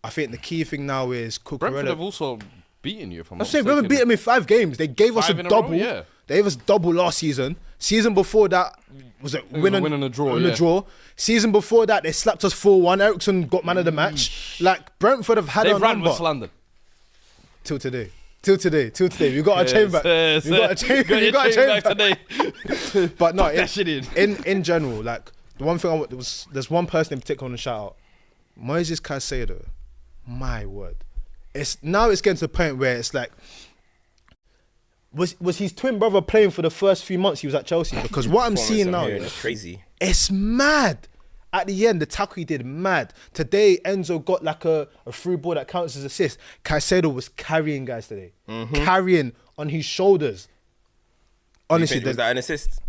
I think the key thing now is Brentford have Cucurella. also beaten you, if I'm I'm not saying we haven't mistaken. beat them in 5 games. They gave us a 5 in a row, double. yeah. They gave us double last season. Season before that was a win and a draw, and a yeah. draw. Season before that they slapped us 4-1. Ericsson got man of the match. Like Brentford have had They've our ran number West London. till today. We got our chain back. We got our chain. We got our chain back today. But no, that shit in general, like the one thing there's one person in particular I want to shout out. Moises Caicedo. My word. It's getting to the point where it's like, was his twin brother playing for the first few months he was at Chelsea? Because what I'm seeing now, is crazy. it's mad. At the end, the tackle he did, mad. Today, Enzo got like a through ball that counts as assist. Caicedo was carrying guys today. Carrying on his shoulders. Honestly, Was that an assist?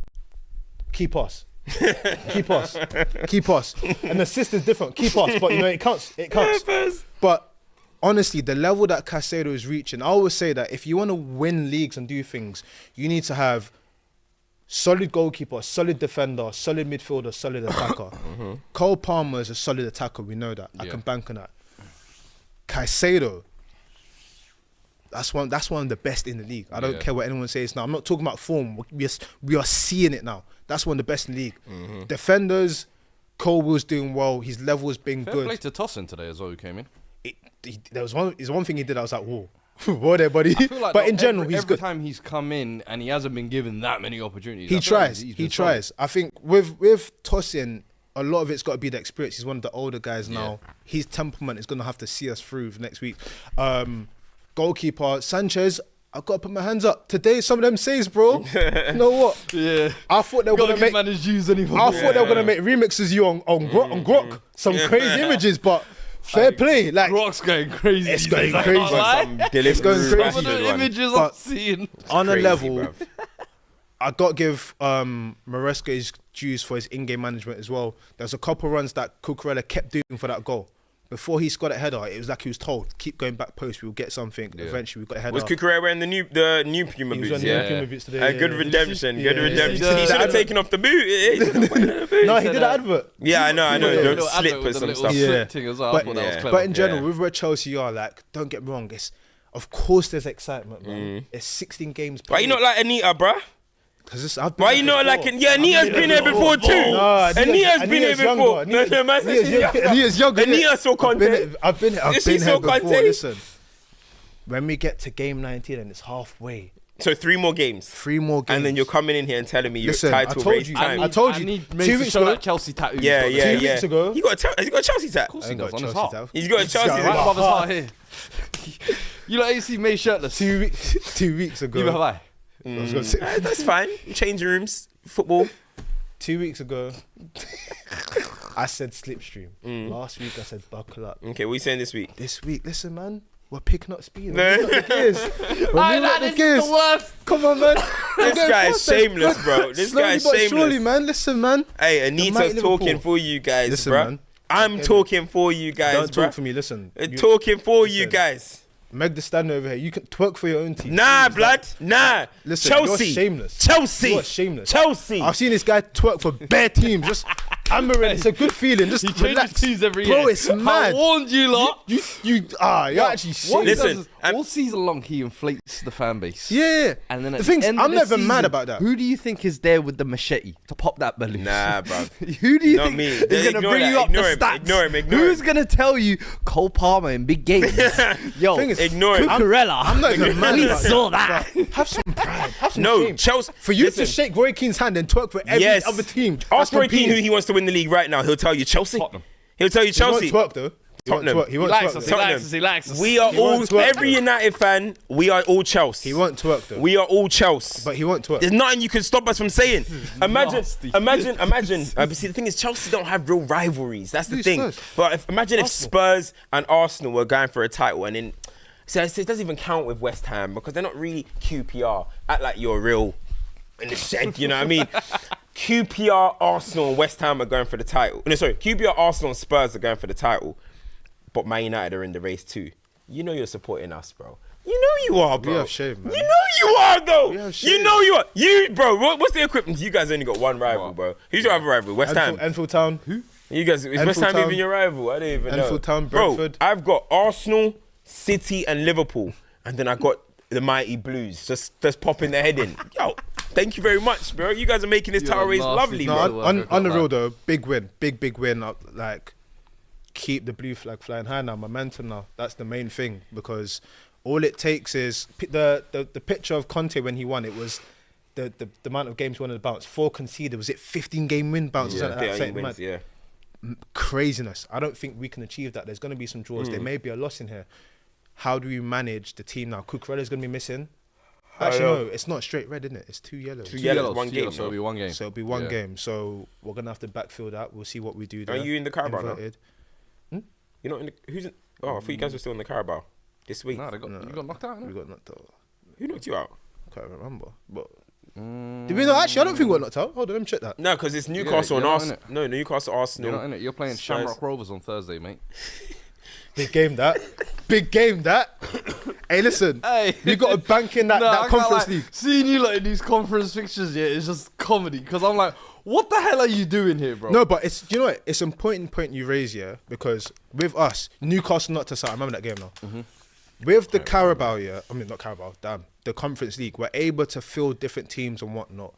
keep us. Keep us. An assist is different. Keep us. But you know, it counts. But honestly, the level that Caicedo is reaching, I always say that if you want to win leagues and do things, you need to have solid goalkeeper, solid defender, solid midfielder, solid attacker. Cole Palmer is a solid attacker. We know that. I can bank on that. Caicedo, that's one of the best in the league. I don't care what anyone says now. I'm not talking about form. We are seeing it now. That's one of the best in the league. Defenders, Cole Will's doing well. His level has been Fair good. play to Tosin today as well, who came in. there's one thing he did. I was like, whoa. Whoa there, buddy. Like but in general, he's every good. time he's come in and he hasn't been given that many opportunities. He tries. I think with Tosin, a lot of it's got to be the experience. He's one of the older guys now. His temperament is going to have to see us through next week. Goalkeeper Sanchez, I've got to put my hands up today. Some of them saves, bro. You know what? Yeah. I thought they were going to make his views anymore. I thought they were going to make remixes of you on Grok. Some crazy images, but. Fair play, like Grok's going crazy. It's going crazy. It's going crazy. Some of the images I'm seeing on a level. I got to give Maresca his dues for his in-game management as well. There's a couple runs that Cucurella kept doing for that goal. Before he scored a header, it was like he was told, keep going back post, we'll get something. Yeah. Eventually, we got a header. Was Cucurella wearing the new Puma boots? He was on the new Puma boots today. Good redemption. Good redemption. He should have taken off the boot. No, he did an advert. Yeah, I know. Little Slip or some stuff. But in general, with where Chelsea are, like, don't get me wrong, of course there's excitement, man. It's 16 games. Why you not like Anita, bruh? Why you not like it? Yeah, Anita's been here before too. Anita's been here before. Anita's younger. Anita saw content. I've been here before. Listen, when we get to game 19 and it's halfway. So 3 more games. And then you're coming in here and telling me you're title race time. I told you. 2 weeks ago. Chelsea tattoo. Yeah. 2 weeks ago. He got a Chelsea tat. Of course he does, on his heart. He's got a Chelsea tat. Right above his heart here. You like AC made shirtless. 2 weeks ago. Neither have I. That's fine. Changing rooms, football. 2 weeks ago, I said slipstream. Last week, I said buckle up. Okay, what are you saying this week? This week, listen, man, we're picking up speed. We're moving up the gears. The worst. Come on, man. This guy is shameless, bro. This guy is shameless. Surely, man. Listen, man. Hey, Anita's talking for you guys, listen, bro. Man. I'm talking for you guys, Don't talk for me. Listen. Talking for you guys. Meg the stand over here. You can twerk for your own team. Nah, blood. Nah. Listen, Chelsea. You're shameless. Chelsea. You're shameless. Chelsea. I've seen this guy twerk for bare teams. Just hammering. It's a good feeling. Just relax. Teams every year. Bro, it's mad. I warned you lot. You're actually shameless. Listen, all season long he inflates the fan base. Yeah. And then the thing is, I'm never season, mad about that. Who do you think is there with the machete to pop that balloon? Nah, bro. Who do you Not think me. is going to bring you up the stats? Ignore him. Who's going to tell you Cole Palmer in big games? Yo, ignore him. Cucurella. I'm not even mad We about saw that. Have some pride. Have some shame. Chelsea. For you to shake Roy Keane's hand and twerk for every other team. Ask Roy Keane who he wants to win the league right now. He'll tell you Chelsea. Tottenham. He'll tell you Chelsea. He won't twerk though. Tottenham. He won't twerk. He likes us. We are all, every United fan, we are all Chelsea. He won't twerk though. We are all Chelsea. But he won't twerk. There's nothing you can stop us from saying. Imagine. See, the thing is, Chelsea don't have real rivalries. That's the thing. But imagine if Spurs and Arsenal were going for a title and then... So it doesn't even count with West Ham because they're not really QPR. Act like you're real in the shed, you know what I mean? QPR, Arsenal and West Ham are going for the title. No, sorry. QPR, Arsenal and Spurs are going for the title. But Man United are in the race too. You know you're supporting us, bro. You know you are, bro. We have shame, man. You know you are, though. You know you are. You, bro, what's the equipment? You guys only got one rival, bro. Who's your other rival? West Ham. Enfield Town. Who? You guys, is West Ham even your rival? I don't even know. Enfield Town, Brentford. Bro, I've got Arsenal, City and Liverpool. And then I got the mighty Blues just popping their head in. Yo, thank you very much, bro. You guys are making this title race lovely, bro. On the real, though, big win. Big win. Like, keep the blue flag flying high now. Momentum now. That's the main thing because all it takes is the picture of Conte when he won. It was the amount of games he won in the bounce. 4 conceded. Was it 15 game win bounce? Yeah. Craziness. I don't think we can achieve that. There's going to be some draws. There may be a loss in here. How do we manage the team now? Cucurella's going to be missing. Actually, no, it's not straight red, isn't it? It's 2 yellows. 2 yellows, 1 game. So it'll be 1 game. So it'll be one game. So we're going to have to backfill that. We'll see what we do there. Are you in the Carabao now? You're not in the... Who's in... Oh, I thought you guys were still in the Carabao this week. No, you got knocked out, no? We got knocked out. Who knocked you out? I can't remember. But did we not? Actually, I don't think we got knocked out. Hold on, let me check that. No, because it's Newcastle and Arsenal. No, Newcastle, Arsenal. You're not in it. You're playing Shamrock Rovers on Thursday, mate. Big game that. Big game that. Hey, listen. Hey, you got to bank in that conference league. Seeing you like in these conference fixtures, yeah, it's just comedy. Because I'm like, what the hell are you doing here, bro? No, but it's, you know what? It's an important point you raise, yeah, because with us, Newcastle knocked us out. I remember that game now. With the Carabao, yeah, I mean not Carabao, the Conference League, we're able to field different teams and whatnot.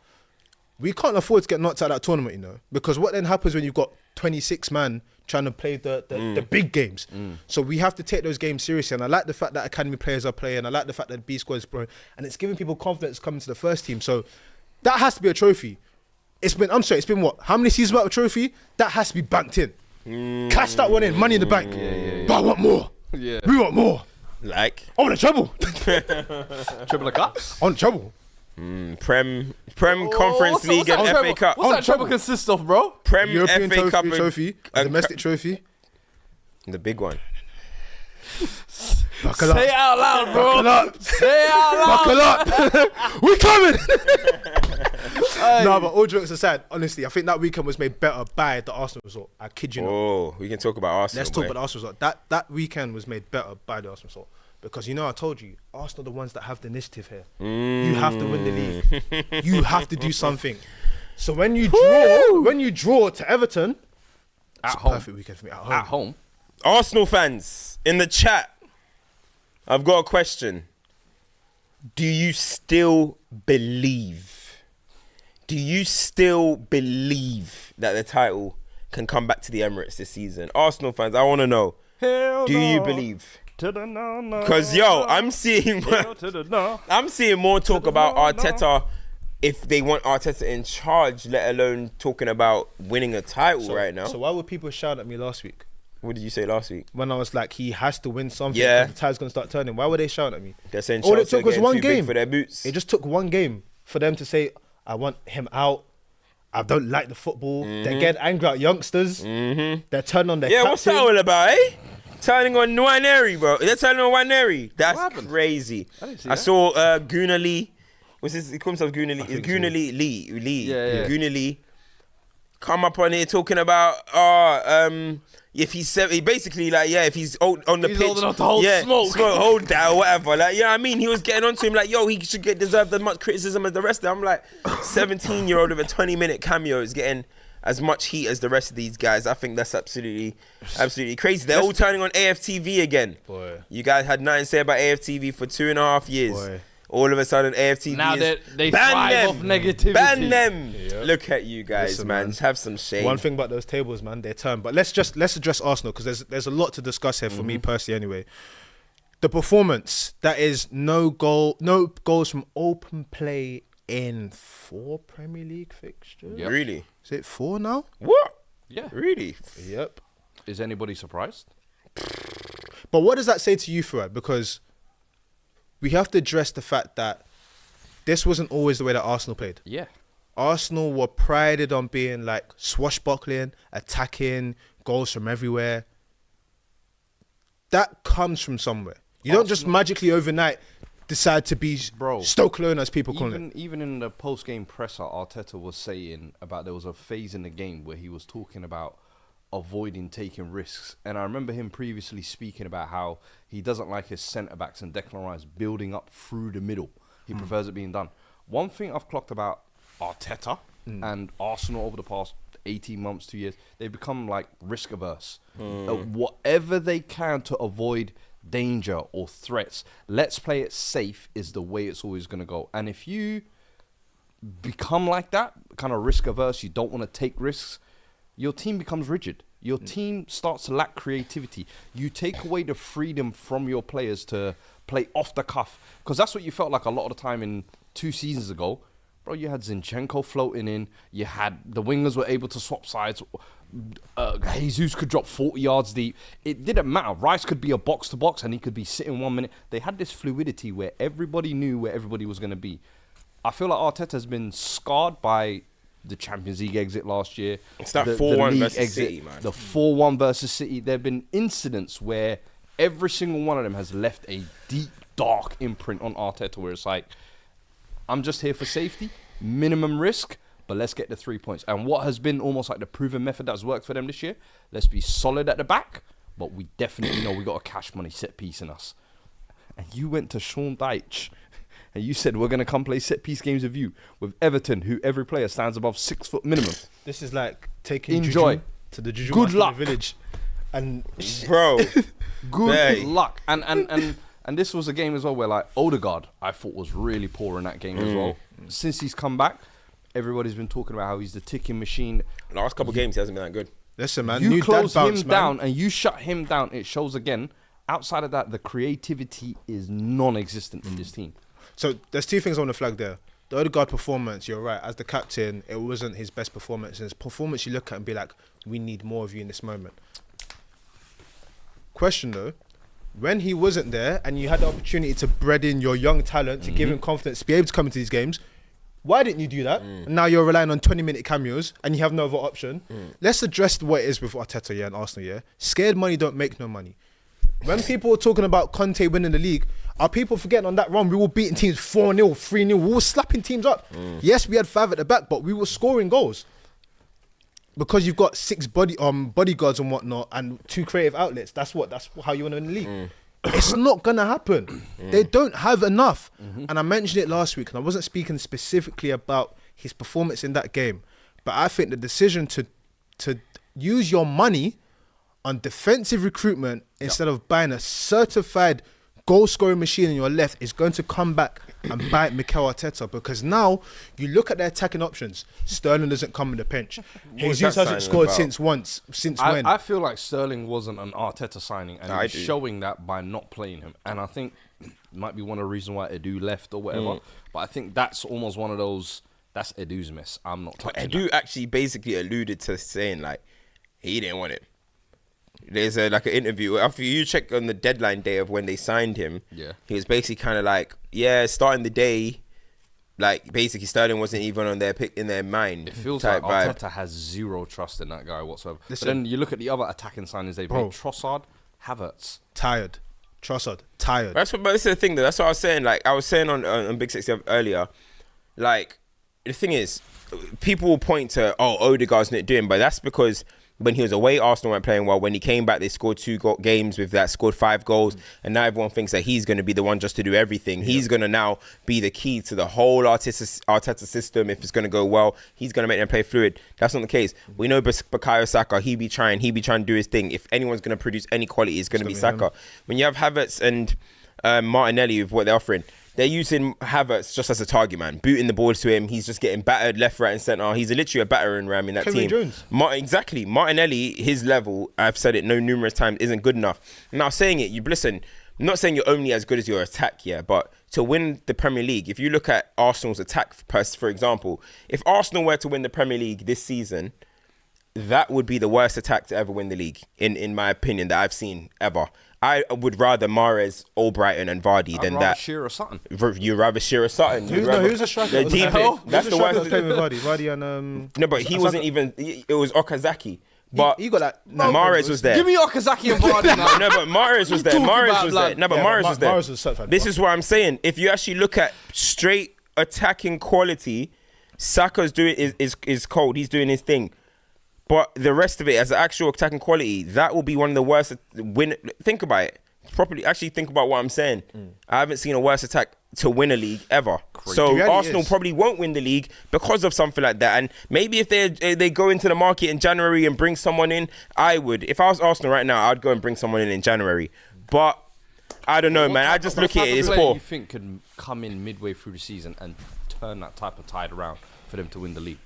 We can't afford to get knocked out of that tournament, you know, because what then happens when you've got 26 man trying to play the big games. So we have to take those games seriously. And I like the fact that academy players are playing. I like the fact that the B squad is playing. And it's giving people confidence coming to the first team. So that has to be a trophy. It's been what? How many seasons without a trophy? That has to be banked in. Cash that one in, money in the bank. But I want more. Yeah. We want more. Like? I want a treble. Triple of cups? I want a treble. Prem Conference League and FA Cup. What's that treble consist of, bro? Prem European FA Cup trophy, a domestic trophy. The big one. Say it out loud, bro. Buckle up. Say it out loud. Buckle up. We coming. No, but all jokes aside, honestly, I think that weekend was made better by the Arsenal result. I kid you not. Oh, we can talk about Arsenal. Let's talk about the Arsenal result. That weekend was made better by the Arsenal result. Because I told you, Arsenal are the ones that have the initiative here. You have to win the league. You have to do something. So when you draw to Everton, it's a perfect weekend for me. At home. Arsenal fans in the chat, I've got a question. Do you still believe? Do you still believe that the title can come back to the Emirates this season? Arsenal fans, I want to know. Do you believe? Because I'm seeing more talk about Arteta if they want Arteta in charge, let alone talking about winning a title right now. So why would people shout at me last week? What did you say last week? When I was like, he has to win something. Yeah. The tide's going to start turning. Why were they shouting at me? They're saying all it took was one game for their boots. It just took one game for them to say, I want him out. I don't like the football. They're getting angry at youngsters. They're turning on their captain. What's that all about, eh? Turning on Nwaneri, bro. They're turning on Nwaneri. That's crazy. I saw Gunnar Lee. What's his? He calls himself Gunnar Lee. It's Gunnar Lee. Yeah. Gunnar Lee. Come up on here talking about if he's basically like if he's on the pitch, old enough to hold smoke, hold that or whatever. Like I mean, he was getting onto him like he should deserve as much criticism as the rest of them. I'm like 17-year-old with a 20-minute cameo is getting as much heat as the rest of these guys. I think that's absolutely crazy. They're all turning on AFTV again. Boy, you guys had nothing to say about AFTV for 2.5 years. Boy. All of a sudden, AFTV now they thrive off negativity. Ban them. Yep. Look at you guys, listen, man. Have some shame. One thing about those tables, man, they turn. But let's address Arsenal because there's a lot to discuss here for me personally. Anyway, the performance, that is no goals from open play in 4 Premier League fixtures. Yep. Really? Is it 4 now? What? Yeah. Really? Yep. Is anybody surprised? But what does that say to you, Fuad? Because we have to address the fact that this wasn't always the way that Arsenal played. Yeah. Arsenal were prided on being like swashbuckling, attacking, goals from everywhere. That comes from somewhere. You don't just magically overnight decide to be Stoke Alone, as people call it. Even in the post-game presser, Arteta was saying about there was a phase in the game where he was talking about avoiding taking risks. And I remember him previously speaking about how he doesn't like his centre-backs and Declan Rice building up through the middle. He prefers it being done. One thing I've clocked about Arteta and Arsenal over the past 18 months, 2 years, they've become like risk-averse. Whatever they can to avoid danger or threats, let's play it safe is the way it's always going to go. And if you become like that, kind of risk-averse, you don't want to take risks, your team becomes rigid. Your team starts to lack creativity. You take away the freedom from your players to play off the cuff. Because that's what you felt like a lot of the time in 2 seasons ago. Bro, you had Zinchenko floating in. You had the wingers were able to swap sides. Jesus could drop 40 yards deep. It didn't matter. Rice could be a box-to-box and he could be sitting 1 minute. They had this fluidity where everybody knew where everybody was going to be. I feel like Arteta has been scarred by the Champions League exit last year. It's that 4-1 versus City, man. The 4-1 versus City. There have been incidents where every single one of them has left a deep, dark imprint on Arteta where it's like, I'm just here for safety, minimum risk, but let's get the 3 points. And what has been almost like the proven method that's worked for them this year, let's be solid at the back, but we definitely know we got a cash money set piece in us. And you went to Sean Dyche and you said, we're going to come play set-piece games with you, with Everton, who every player stands above 6 foot minimum. This is like taking Juju to the Juju Good luck. village. And bro, good luck. And this was a game as well where like Odegaard, I thought was really poor in that game as well. Since he's come back, everybody's been talking about how he's the ticking machine. Last couple of games, he hasn't been that good. Listen, man. You close him down and you shut him down. It shows again. Outside of that, the creativity is non-existent in this team. So there's two things on the flag there. The Odegaard performance, you're right. As the captain, it wasn't his best performance. His performance, you look at and be like, we need more of you in this moment. Question though, when he wasn't there and you had the opportunity to bred in your young talent, to give him confidence, to be able to come into these games, why didn't you do that? And now you're relying on 20-minute cameos and you have no other option. Let's address what it is with Arteta, and Arsenal, Scared money don't make no money. When people were talking about Conte winning the league, are people forgetting on that run, we were beating teams 4-0, 3-0, we were slapping teams up. Yes, we had 5 at the back, but we were scoring goals. Because you've got 6 bodyguards and whatnot and 2 creative outlets, that's how you want to win the league. It's not going to happen. They don't have enough. And I mentioned it last week, and I wasn't speaking specifically about his performance in that game, but I think the decision to use your money on defensive recruitment instead of buying a certified goal-scoring machine in your left is going to come back and bite Mikel Arteta, because now you look at their attacking options. Sterling doesn't come in the pinch. Jesus hasn't scored since when? I feel like Sterling wasn't an Arteta signing, and he's showing that by not playing him. And I think it might be one of the reasons why Edu left or whatever. But I think that's almost one of those, that's Edu's mess. I'm not touching Edu actually basically alluded to saying like he didn't want it. There's an interview after you check on the deadline day of when they signed him. He was basically kind of like, starting the day, like basically Sterling wasn't even on their pick in their mind. It feels like Arteta has zero trust in that guy whatsoever. Listen, but then you look at the other attacking signings they've made: Trossard, Havertz, tired. Trossard tired. But this is the thing though. That's what I was saying. Like I was saying on Big 60 earlier. Like the thing is, people will point to Odegaard's not doing, but that's because when he was away, Arsenal weren't playing well. When he came back, they scored 2 games with that, scored 5 goals. And now everyone thinks that he's going to be the one just to do everything. He's going to now be the key to the whole Arteta system. If it's going to go well, he's going to make them play fluid. That's not the case. We know Bukayo Saka, he be trying to do his thing. If anyone's going to produce any quality, it's going to be Saka. When you have Havertz and Martinelli with what they're offering, they're using Havertz just as a target man, booting the ball to him. He's just getting battered left, right, and centre. He's literally a battering ram in that team. Jones. Exactly. Martinelli, his level, I've said it numerous times, isn't good enough. Now, saying it, listen, I'm not saying you're only as good as your attack, but to win the Premier League, if you look at Arsenal's attack, for example, if Arsenal were to win the Premier League this season, that would be the worst attack to ever win the league, in my opinion, that I've seen ever. I would rather Mahrez, Albrighton and Vardy than that. Shearer Sutton. You'd rather Shearer Sutton. Who's a striker? That's the worst. Playing with Vardy and No, but he wasn't even. It was Okazaki. But he got that. Mahrez was there. Give me Okazaki and Vardy now. No, but Mahrez was there. Mahrez was there. No, but Mahrez was there. Mahrez was certified. This is what I'm saying. If you actually look at straight attacking quality, Saka's doing is cold. He's doing his thing. But the rest of it, as an actual attacking quality, that will be one of the worst. Think about it properly. Actually, think about what I'm saying. I haven't seen a worse attack to win a league ever. Crazy. So Arsenal probably won't win the league because of something like that. And maybe if they go into the market in January and bring someone in, I would. If I was Arsenal right now, I'd go and bring someone in January. But I don't know, man. I just look at it. It's poor. You think could come in midway through the season and turn that type of tide around for them to win the league?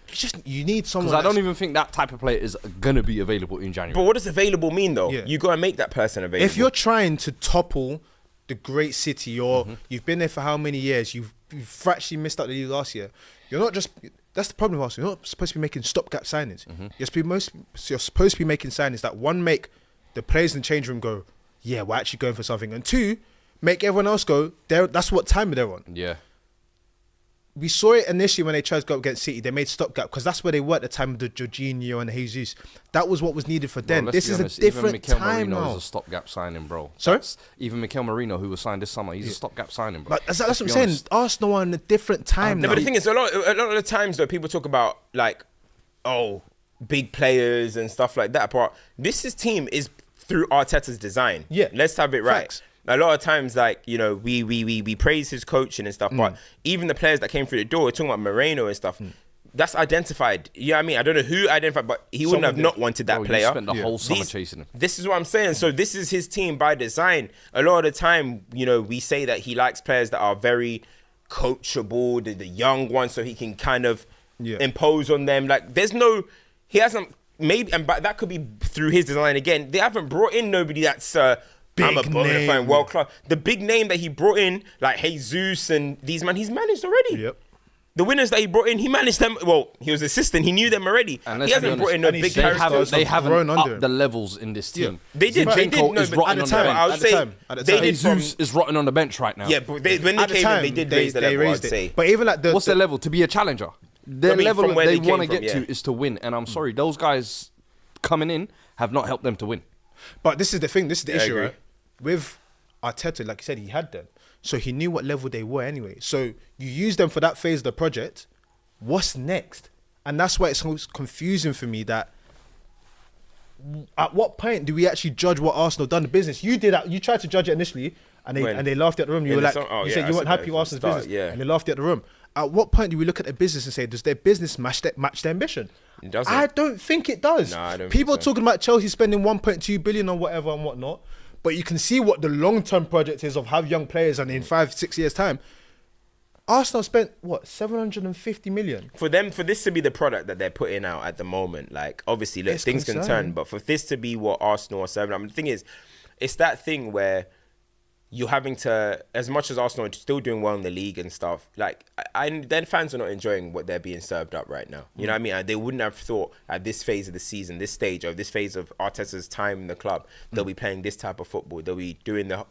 You need someone. Because I don't even think that type of player is gonna be available in January. But what does available mean, though? You got to make that person available. If you're trying to topple the great city, you've been there for how many years? You've fractionally missed out the league last year. You're not just. That's the problem with Arsenal. You're not supposed to be making stopgap signings. You're supposed to be making signings that, one, make the players in the change room go, yeah, we're actually going for something, and 2, make everyone else go, that's what time they're on. Yeah. We saw it initially when they tried to go up against City. They made stopgap because that's where they were at the time of the Jorginho and the Jesus. That was what was needed for them. This is a different time now. Even Mikel Merino is a stopgap signing, bro. Sorry? Even Mikel Merino, who was signed this summer, he's a stopgap signing, bro. But that's what I'm saying. Arsenal are in a different time now. But the thing is, a lot of the times, though, people talk about, like, big players and stuff like that. But this team is through Arteta's design. Yeah. Let's have it right. Facts. A lot of times, like, we praise his coaching and stuff, but even the players that came through the door, we're talking about Moreno and stuff, that's identified. You know what I mean? I don't know who identified, but he wouldn't have not wanted that player. You spent the whole summer chasing him. This is what I'm saying. So this is his team by design. A lot of the time, we say that he likes players that are very coachable, the young ones, so he can kind of impose on them. Like, he hasn't maybe, but that could be through his design again. They haven't brought in nobody that's I'm a bona fide world class. The big name that he brought in, like Jesus and these man, he's managed already. Yep. The winners that he brought in, he managed them. Well, he was assistant. He knew them already. And he hasn't brought in no big characters. They haven't upped the levels in this team. Yeah. They did. No, is but rotting at the on time, the bench. I would say Jesus is rotting on the bench right now. Yeah, but when they came in, they did raise the level, I'd say. But even like what's their level? To be a challenger. Their level that they want to get to is to win. And I'm sorry, those guys coming in have not helped them to win. But this is the thing. This is the issue, right? With Arteta, like you said, he had them. So he knew what level they were anyway. So you use them for that phase of the project. What's next? And that's why it's so confusing for me that at what point do we actually judge what Arsenal done the business? You did that. You tried to judge it initially, and they laughed at the room. You were like, you said you weren't happy with Arsenal's business, and they laughed at the room. At what point do we look at their business and say, does their business match their ambition? It doesn't. I don't think it does. No, I don't People think so. are talking about Chelsea spending 1.2 billion on whatever and whatnot, but you can see what the long-term project is of have young players, and in 5-6 years' time, Arsenal spent, 750 million? For this to be the product that they're putting out at the moment, like, obviously, look, things can turn, but for this to be what Arsenal are serving, I mean, the thing is, it's that thing where you're having to, as much as Arsenal are still doing well in the league and stuff, like, then fans are not enjoying what they're being served up right now. You know what I mean? They wouldn't have thought at this phase of the season, this stage of this phase of Arteta's time in the club, they'll be playing this type of football. They'll be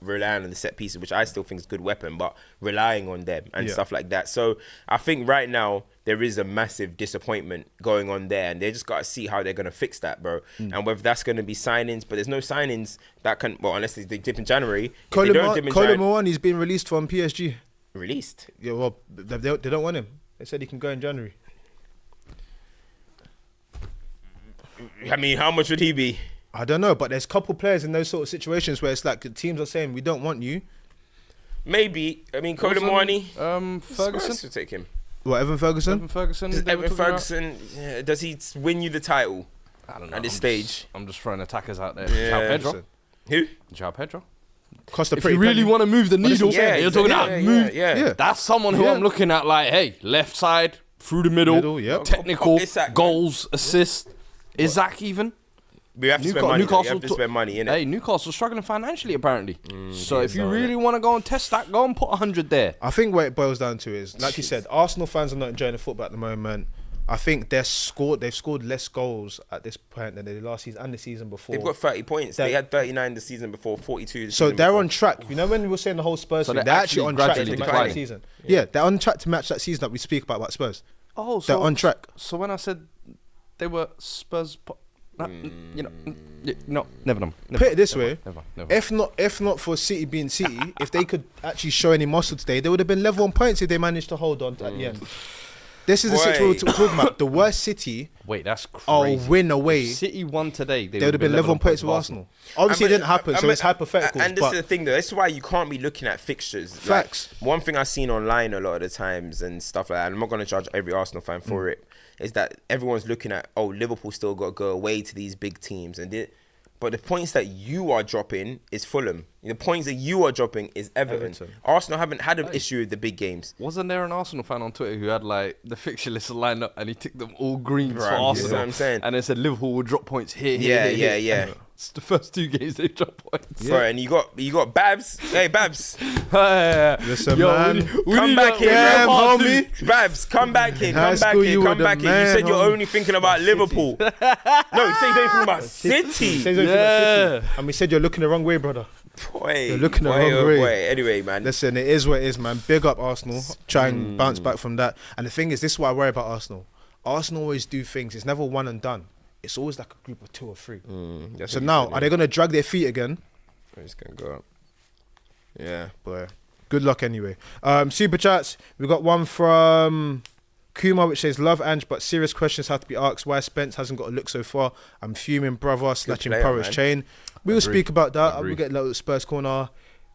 relying on the set pieces, which I still think is a good weapon, but relying on them and stuff like that. So I think right now there is a massive disappointment going on there, and they just got to see how they're going to fix that, bro. And whether that's going to be signings, but there's no signings that can, unless they dip in January. Colin he's been released from PSG. Released? Yeah, well, they don't want him. They said he can go in January. I mean, how much would he be? I don't know, but there's a couple players in those sort of situations where it's like the teams are saying, we don't want you. Maybe. I mean, Colin Moani. Ferguson? Spurs to take him. What, Evan Ferguson? Evan Ferguson, does he win you the title? I don't know. At this stage. I'm just throwing attackers out there. Yeah. João Pedro. Who? João Pedro. Costa If you really want to move the needle, you're talking about move. Yeah. That's someone who I'm looking at like, hey, left side, through the middle, technical, goals, assists. Isaac even. We have to spend money. You have to spend money, innit? Hey, Newcastle's struggling financially, apparently. So if you really want to go and test that, go and put 100 there. I think what it boils down to is, like you said, Arsenal fans are not enjoying the football at the moment. I think they've scored less goals at this point than they did last season and the season before. They've got 30 points. They had 39 the season before, 42 the So season they're before. on track. You know when we were saying the whole Spurs thing, they're actually on track to match that season. Yeah, they're on track to match that season that we speak about Spurs. Oh, they're on track. So when I said they were Spurs... No, never mind. Put it this way: never. if not for City being City, if they could actually show any muscle today, they would have been level on points if they managed to hold on at the end. This is the situation we're talking about. The worst City. Wait, that's crazy. Win away. If City won today, they would have been level on points with Arsenal. Obviously, it didn't happen, so it's hypothetical. And this is the thing, though. This is why you can't be looking at fixtures. Facts. Like, one thing I've seen online a lot of the times and stuff like that, and I'm not going to judge every Arsenal fan for it, is that everyone's looking at, Liverpool still got to go away to these big teams. But the points that you are dropping is Fulham. The points that you are dropping is Everton. Arsenal haven't had an issue with the big games. Wasn't there an Arsenal fan on Twitter who had like the fixture list lined up and he ticked them all greens for Arsenal? You know what I'm saying? And it said Liverpool would drop points here. Yeah. It's the first 2 games they drop points. Yeah. Right, and you got Babs. Hey, Babs. Listen, man. Come back here, homie. Babs, come back here. Come back here. You said you're only thinking about Liverpool. No, you said you're thinking about City. And we said you're looking the wrong way, brother. You're looking the wrong way. Anyway, man. Listen, it is what it is, man. Big up Arsenal. Try and bounce back from that. And the thing is, this is what I worry about Arsenal. Arsenal always do things. It's never one and done. It's always like a group of 2 or 3. So now, are they going to drag their feet again? It's going to go up. Yeah. Boy. Good luck anyway. Super chats. We got one from Kuma, which says, love Ange, but serious questions have to be asked. Why Spence hasn't got a look so far? I'm fuming, brother. Slashing Porridge chain. We will speak about that. We'll get a little Spurs corner.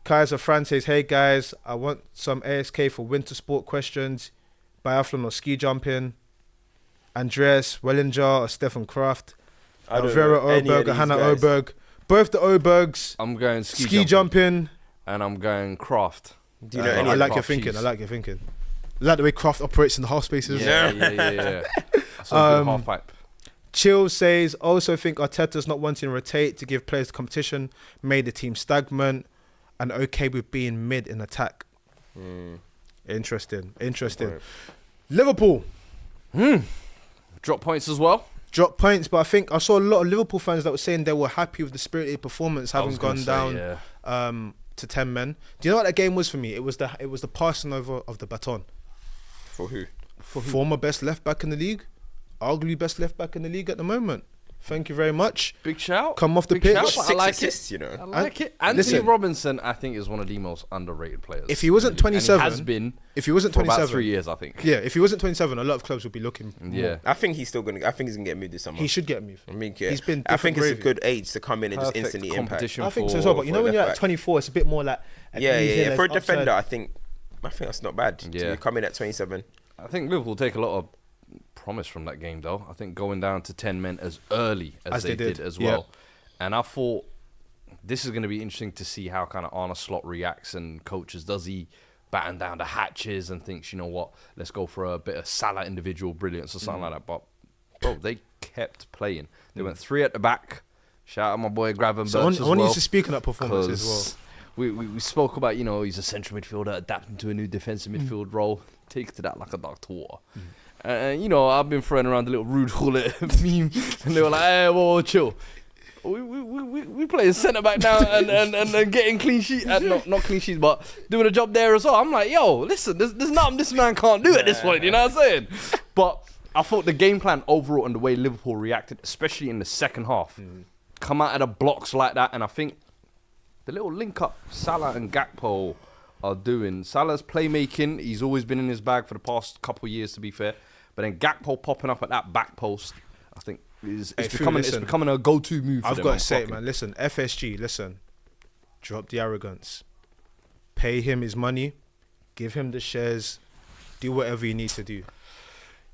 Kaiser Fran says, hey guys, I want some ASK for winter sport questions. Biathlon or ski jumping. Andreas Wellinger or Stefan Kraft. Vera Oberg or Hannah Oberg. Both the Obergs. I'm going ski jumping. And I'm going Kraft. Do you know any I like your thinking. I like the way Kraft operates in the half spaces. Yeah. That's a good half pipe. Chill says, also think Arteta's not wanting to rotate to give players competition, made the team stagnant, and okay with being mid in attack. Interesting. Liverpool. Drop points as well. Drop points, but I think I saw a lot of Liverpool fans that were saying they were happy with the spirited performance having gone down to 10 men. Do you know what that game was for me? It was the passing over of the baton. For who? Former best left back in the league. Arguably best left back in the league at the moment. Thank you very much. Big shout. Come off the pitch. I like assists, it. I like it. Anthony Robinson, I think, is one of the most underrated players. If he wasn't 27, and he has been. If he wasn't 27, for about 3 years, I think. Yeah, if he wasn't 27, a lot of clubs would be looking. Yeah, I think he's still gonna. I think he's gonna get moved this summer. He should get moved. I mean, he's been. I think it's gravy. a good age to come in and just instantly impact. I think so as well. But you know, when you're at 24, it's a bit more like. Yeah. For a defender, I think that's not bad. Yeah, to come in at 27. I think Liverpool take a lot of promise from that game, though. I think going down to 10 men as early as they did as well. Yeah. And I thought this is going to be interesting to see how kind of Arne Slot reacts and coaches. Does he batten down the hatches and thinks, you know what, let's go for a bit of Salah individual brilliance or something like that. But, bro, they kept playing. They went 3 at the back. Shout out my boy Gravenberch as well. I want you to speak on that performance as well. We spoke about, you know, he's a central midfielder adapting to a new defensive midfield role. Takes to that like a duck to water. You know, I've been throwing around the little rude hullet meme, and they were like, "Hey, whoa, chill. We playing centre back now and getting clean sheet, not clean sheets, but doing a job there as well." I'm like, "Yo, listen, there's nothing this man can't do at this point." You know what I'm saying? But I thought the game plan overall and the way Liverpool reacted, especially in the second half, come out of the blocks like that, and I think the little link up Salah and Gakpo are doing. Salah's playmaking, he's always been in his bag for the past couple of years, to be fair. But then Gakpo popping up at that back post, I think it's becoming a go-to move for I've them. got to say it, man. Listen, FSG, drop the arrogance. Pay him his money. Give him the shares. Do whatever you need to do.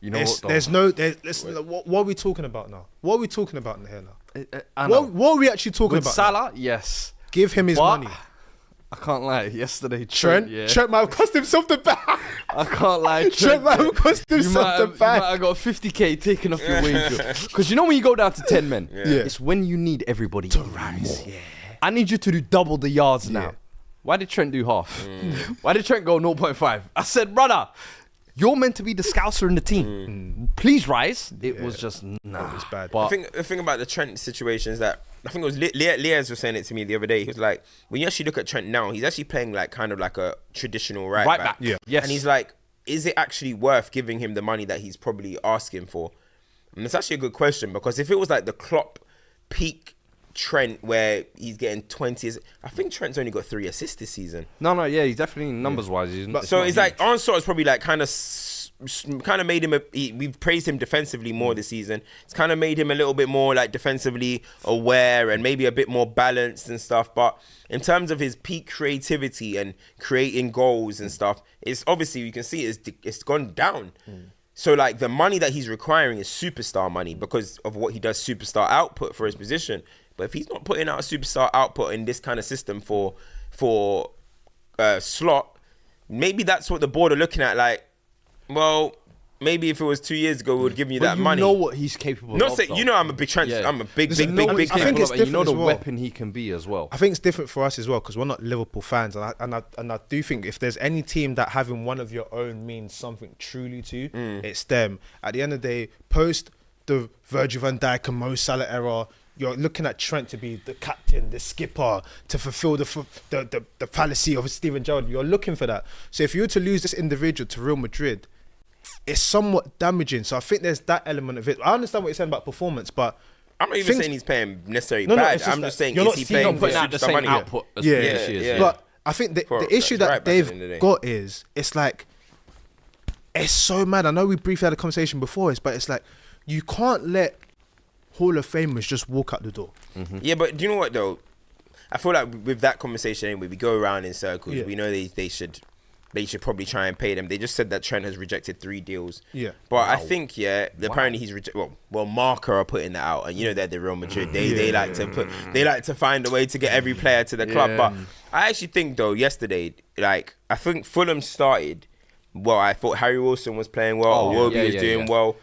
You know what, what are we talking about now? What are we talking about in here now? What are we actually talking about? Salah, yes. Give him his money. I can't lie. Yesterday, Trent might have cost himself the bag. I can't lie. Trent might have cost himself the bag. I got 50k taken off your wage. Because you know when you go down to 10 men, it's when you need everybody to rise. Yeah. I need you to do double the yards now. Why did Trent do half? Why did Trent go 0.5? I said, brother, you're meant to be the scouser in the team. Please rise. It was just it was bad. But I think the thing about the Trent situation is that I think it was Liaz was saying it to me the other day. He was like, when you actually look at Trent now, he's actually playing like kind of like a traditional right back. Yeah. Yes. And he's like, is it actually worth giving him the money that he's probably asking for? And it's actually a good question, because if it was like the Klopp peak Trent where he's getting 20, I think Trent's only got 3 assists this season. No, he's definitely numbers wise. So it's like Arne Slot is probably like kind of made him we've praised him defensively more this season. It's kind of made him a little bit more like defensively aware and maybe a bit more balanced and stuff. But in terms of his peak creativity and creating goals and stuff, it's obviously, you can see it's gone down. So like the money that he's requiring is superstar money because of what he does, superstar output for his position. But if he's not putting out a superstar output in this kind of system for Slot, maybe that's what the board are looking at. Like, well, maybe if it was 2 years ago, we would give you that money. You know what he's capable of. Not saying, you know, I'm a big I'm a big. I think it's different. You know the as well. weapon he can be as well. I think it's different for us as well because we're not Liverpool fans, and I do think if there's any team that having one of your own means something truly to, it's them. At the end of the day, post the Virgil van Dijk and Mo Salah era, you're looking at Trent to be the captain, the skipper, to fulfill the fallacy of Steven Gerrard. You're looking for that. So if you were to lose this individual to Real Madrid, it's somewhat damaging. So I think there's that element of it. I understand what you're saying about performance, but I'm not even saying he's playing necessarily bad. I'm just saying, is he playing for the same money? output as yeah. But I think the issue that they've got is, it's like, it's so mad. I know we briefly had a conversation before this, but it's like, you can't let Hall of Famers just walk out the door. Yeah, but do you know what though? I feel like with that conversation anyway, we go around in circles. We know they should probably try and pay them. They just said that Trent has rejected 3 deals. Yeah. But I think apparently he's well, Marca are putting that out, and you know they're the Real Madrid. They like to find a way to get every player to the club. But I actually think though yesterday, like I think Fulham started well. I thought Harry Wilson was playing well. Iwobi was doing well.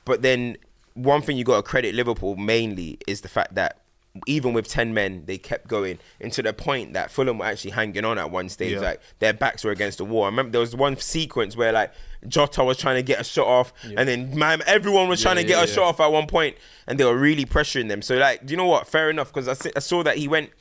But then one thing you got to credit Liverpool mainly is the fact that even with 10 men, they kept going into the point that Fulham were actually hanging on at one stage. Like, their backs were against the wall. I remember there was one sequence where, like, Jota was trying to get a shot off, and then everyone was trying to get a shot off at one point, and they were really pressuring them. So, like, do you know what? Fair enough, because I saw that he went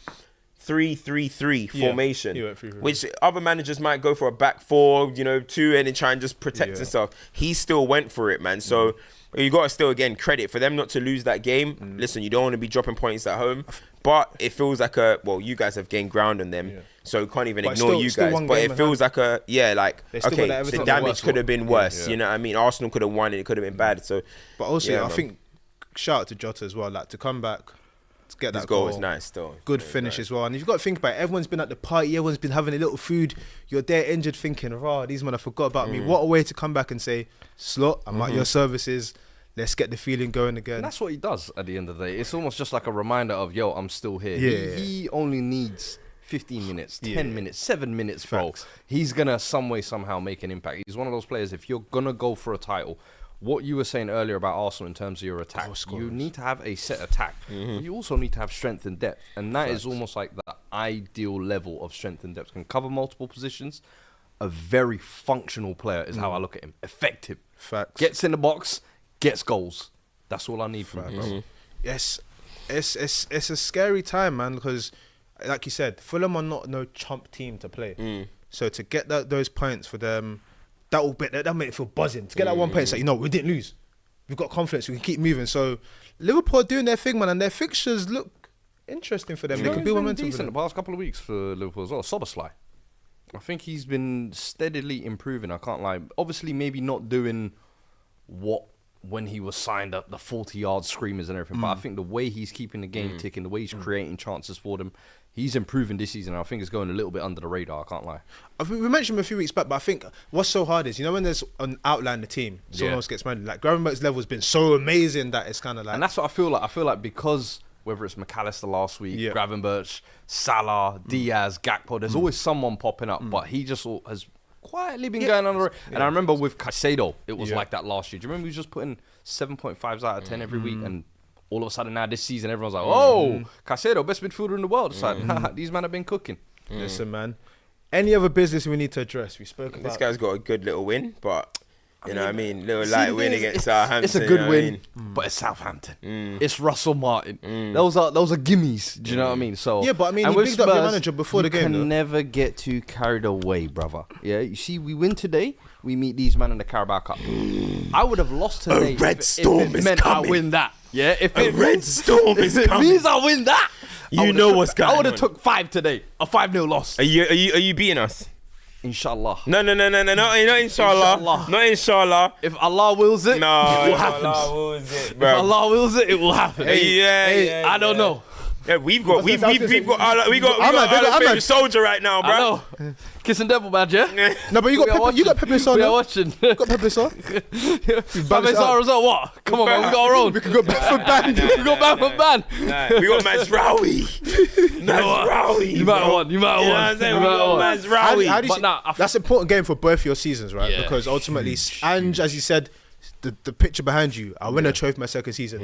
3-3-3 formation, which other managers might go for a back four, 2, and then try and just protect himself. He still went for it, man. So you got to still, again, credit for them not to lose that game. Listen, you don't want to be dropping points at home, but it feels like you guys have gained ground on them, so can't even ignore you guys. But it feels like okay, the damage could have been worse. You know what I mean? Arsenal could have won and it could have been bad. So, but also, I think shout out to Jota as well, like to come back. To get that goal was nice still. Good finish as well. And you've got to think about it. Everyone's been at the party. Everyone's been having a little food. You're there injured thinking, these men have forgot about me. What a way to come back and say, Slot, I'm at your services. Let's get the feeling going again. And that's what he does at the end of the day. It's almost just like a reminder of, I'm still here. He only needs 15 minutes, 10 minutes, 7 minutes, bro. Facts. He's going to some way, somehow make an impact. He's one of those players, if you're going to go for a title, what you were saying earlier about Arsenal in terms of your attack, you need to have a set attack. But you also need to have strength and depth. And that is almost like the ideal level of strength and depth. Can cover multiple positions. A very functional player is how I look at him. Effective. Facts. Gets in the box, gets goals. That's all I need from him, bro. Yes, it's a scary time, man, because like you said, Fulham are not no chump team to play. So to get those points for them, that'll make it feel buzzing. To get that 1 point, it's like, we didn't lose. We've got confidence. We can keep moving. So Liverpool are doing their thing, man, and their fixtures look interesting for them. They could be momentum decent the past couple of weeks for Liverpool as well. Soboslai, I think he's been steadily improving. I can't lie. Obviously, maybe not doing when he was signed up, the 40-yard screamers and everything. But I think the way he's keeping the game ticking, the way he's creating chances for them, he's improving this season. I think it's going a little bit under the radar. I can't lie. We mentioned him a few weeks back, but I think what's so hard is, when there's an outline the team, someone else gets managed. Like, Gravenberch's level has been so amazing that it's kind of like... And that's what I feel like. I feel like because, whether it's McAllister last week, Gravenberch, Salah, Diaz, Gakpo, there's always someone popping up, but he just has quietly been going under it. And I remember with Caicedo, it was like that last year. Do you remember he was just putting 7.5s out of 10 every week? And all of a sudden now this season, everyone's like, Caicedo, best midfielder in the world. It's like, these men have been cooking. Listen, man. Any other business we need to address? We spoke about... This guy's got a good little win, but... You know what I mean? Little light win against Southampton. It's a good win, but it's Southampton. It's Russell Martin. Those are gimmies. Do you know what I mean? So yeah, but I mean, he picked up your manager before the game. You can never get too carried away, brother. Yeah, you see, we win today. We meet these men in the Carabao Cup. I would have lost today. A red storm is coming. I win that. Yeah, if a red storm is coming. If it means I win that, you know what's going on. I would have took 5 today. A 5-0 loss. Are you beating us? Inshallah. No, not inshallah. Not inshallah. If Allah wills it, it will happen. Allah wills it, bro. If Allah wills it, it will happen. I don't know. Yeah, we've got our favorite soldier right now, bro. I know. Kissing devil badge, yeah? No, but you got Pepe Sar. We are watching. You got Pepe Sar. Pepe Sar as well. What? Come on, man. We got our own. We can go back for ban. We got back for ban. We got Mazraoui. You might have won. You might have won. Mazraoui. That's an important game for both your seasons, right? Because ultimately, and as you said, the picture behind you, I win a trophy my second season.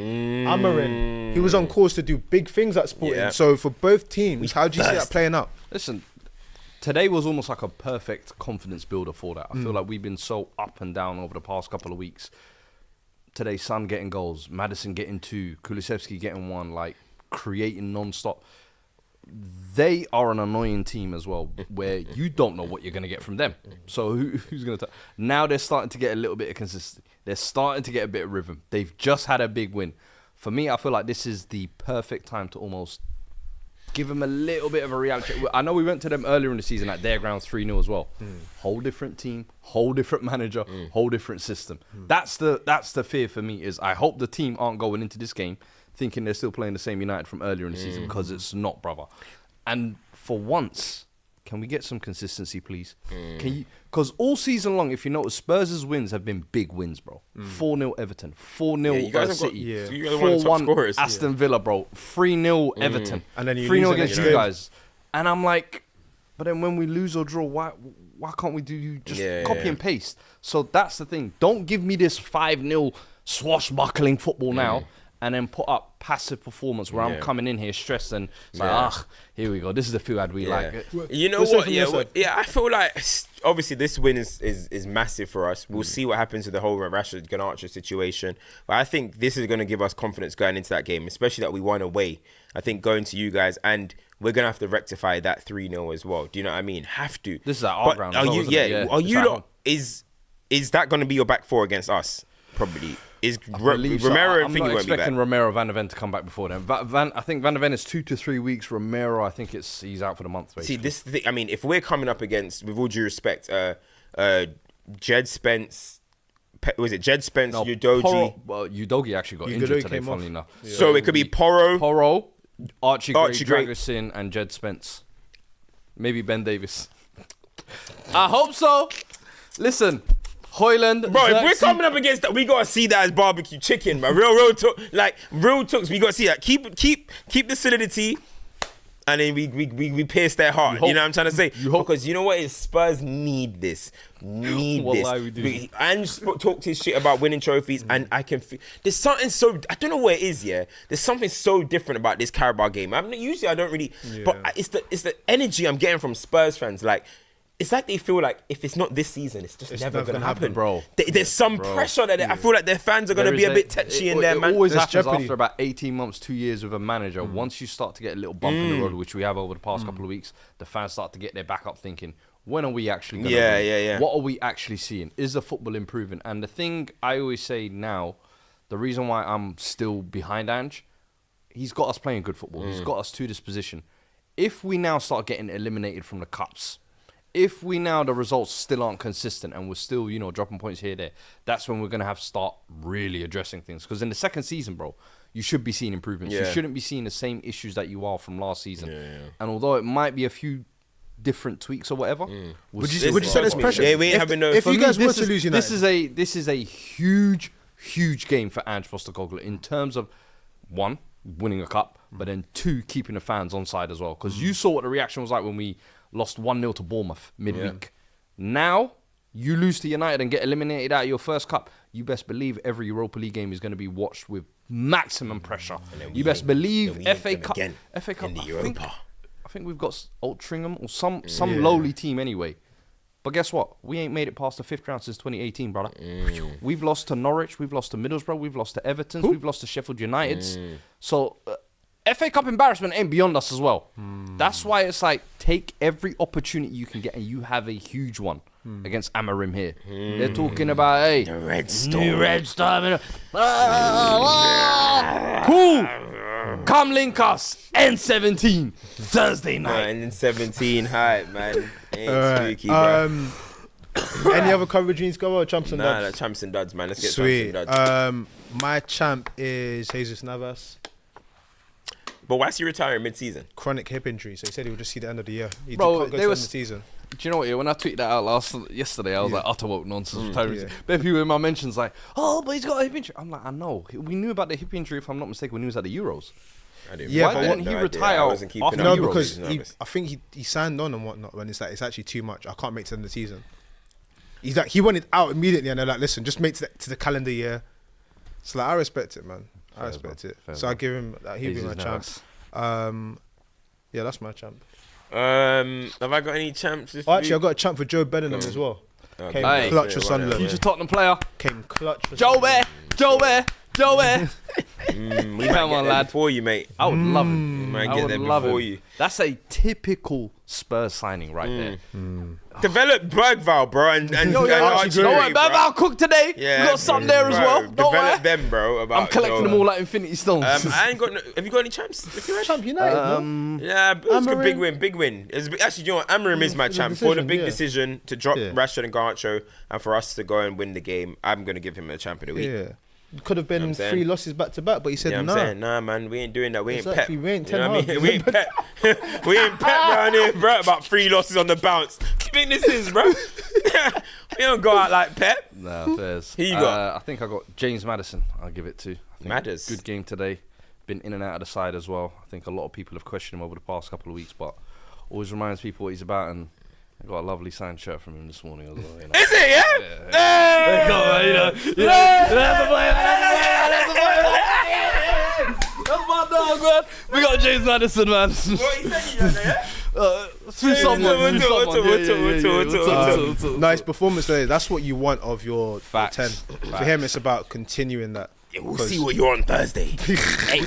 Amorim, he was on course to do big things at Sporting. So for both teams, how do you see that playing out? Listen, today was almost like a perfect confidence builder for that. I feel like we've been so up and down over the past couple of weeks. Today, Son getting goals, Maddison getting 2, Kulusevski getting 1, like creating non-stop. They are an annoying team as well, where you don't know what you're going to get from them. So who's going to... Now they're starting to get a little bit of consistency. They're starting to get a bit of rhythm. They've just had a big win. For me, I feel like this is the perfect time to almost give them a little bit of a reality check. I know we went to them earlier in the season at their grounds 3-0 as well. Whole different team, whole different manager, whole different system. That's the fear for me, is I hope the team aren't going into this game thinking they're still playing the same United from earlier in the season, because it's not, brother. And for once, can we get some consistency, please? Can you? Because all season long, if you notice, Spurs' wins have been big wins, bro. 4-0 Everton, 4-0 City, 4-1 Aston Villa, bro. 3-0 Everton, and then 3-0 against you guys. And I'm like, but then when we lose or draw, why can't we do just copy and paste? So that's the thing. Don't give me this 5-0 swashbuckling football now, and then put up passive performance where I'm coming in here stressed and it's like, here we go. This is the Fuad we like. You know what? Yeah, I feel like obviously this win is massive for us. We'll see what happens with the whole Rashford Garnacho situation, but I think this is going to give us confidence going into that game, especially that we won away. I think going to you guys, and we're going to have to rectify that 3-0 as well. Do you know what I mean? Have to. This is at our ground. Are is that going to be your back four against us? Probably. Romero, I'm not expecting Romero Van der Ven to come back before then. I think Van der Ven is 2 to 3 weeks. Romero, I think he's out for the month. Basically. See, this thing, I mean, if we're coming up against, with all due respect, Jed Spence, was it Jed Spence, Udogie? Well, Udogie actually got injured today, funnily enough. Yeah. So it could be Porro, Archie Gray, Dragusin, and Jed Spence. Maybe Ben Davis. I hope so. Listen. Hoyland, bro, if we're coming up against that, we gotta see that as barbecue chicken, man. Real talks. We gotta see that. Keep the solidity, and then we pierce their heart. You know what I'm trying to say? Because you know what is Spurs need this. Ange talked his shit about winning trophies, and I can feel there's something so I don't know what it is. Yeah, there's something so different about this Carabao game. I don't really, but it's the energy I'm getting from Spurs fans. Like. It's like they feel like if it's not this season, it's never going to happen, bro. There's some pressure that I feel like their fans are going to be a bit touchy in there, man. It always happens after about 18 months, 2 years with a manager. Once you start to get a little bump in the road, which we have over the past couple of weeks, the fans start to get their back up thinking, when are we actually going to win? What are we actually seeing? Is the football improving? And the thing I always say now, the reason why I'm still behind Ange, he's got us playing good football. He's got us to this position. If we now start getting eliminated from the cups, if we now the results still aren't consistent and we're still, dropping points here, there, that's when we're going to have to start really addressing things. Because in the second season, bro, you should be seeing improvements. You shouldn't be seeing the same issues that you are from last season. And although it might be a few different tweaks or whatever, would you say there's pressure? Yeah, we ain't having no. If you guys were to lose United, this is a huge game for Ange Postecoglou in terms of 1, winning a cup, but then 2, keeping the fans on side as well. Because you saw what the reaction was like when we lost 1-0 to Bournemouth midweek. Now, you lose to United and get eliminated out of your first cup. You best believe every Europa League game is going to be watched with maximum pressure. You best believe FA Cup. I think we've got Altrincham or some lowly team anyway. But guess what? We ain't made it past the 5th round since 2018, brother. We've lost to Norwich. We've lost to Middlesbrough. We've lost to Everton. We've lost to Sheffield Uniteds. So... FA Cup embarrassment ain't beyond us as well. That's why it's like, take every opportunity you can get, and you have a huge one against Amorim here. They're talking about, hey, the Red Storm. New Red Storm. Cool. Come link us. N17 Thursday night. N17 hype, man. Ain't spooky, bro. Any other coverage you need to go over? Champs and duds? Nah, champs and duds, man. Let's get sweet. Champs and duds. My champ is Jesus Navas. But why is he retiring mid-season? Chronic hip injury, so he said he would just see the end of the year. He Bro, can't go to the end of the season. Do you know what? When I tweeted that out yesterday, I was like, utter woke nonsense. Then people in my mentions like, oh, but he's got a hip injury. I'm like, I know. We knew about the hip injury, if I'm not mistaken, when he was at the Euros. I didn't Why didn't he retire after the Euros? No, because I think he signed on and whatnot when it's like, it's actually too much. I can't make it to the end of the season. He's like, he wanted out immediately, and they're like, listen, just make it to the calendar year. So like, I respect it, man. I respect it. So I give him, he'll be my champ. Yeah, that's my champ. Have I got any champs? Actually, I've got a champ for Joe Bellingham as well. Came clutch for Sunderland. Future Tottenham player. Came clutch for Joe Bear. We come on, lad. For you, mate. I would love it. Might get there before you. That's a typical Spurs signing right there. Develop Bergvall, bro, and don't worry, Bergvall cooked today. Yeah, we got something there as well. Develop them, bro. I'm collecting them all like Infinity Stones. I ain't got. Have you got any champs? Champ United. Yeah, it was a big win. Actually, you know what? Amorim is my champ for the big decision to drop Rashford and Garnacho, and for us to go and win the game. I'm gonna give him a champ of the week. Yeah. Could have been 3 losses back to back, but he said no. I'm saying, nah, man, we ain't doing that. We ain't Pep. We ain't Ten Hag. We ain't Pep. We ain't Pep around here, bro. About 3 losses on the bounce. What do you think this is, bro? We don't go out like Pep. Nah, fairs. Who you got? I think I got James Maddison. I'll give it to. Madders. Good game today. Been in and out of the side as well. I think a lot of people have questioned him over the past couple of weeks, but always reminds people what he's about. And I got a lovely signed shirt from him this morning as well. You know? Is it? Yeah. Hey! Come on, you know. That's the boy. That's my dog, man. We got James Madison, man. What he said, yeah? Through someone. Nice performance there. That's what you want of your Facts. 10. For him, it's about continuing that. Yeah, we'll see what you're on Thursday. Hey,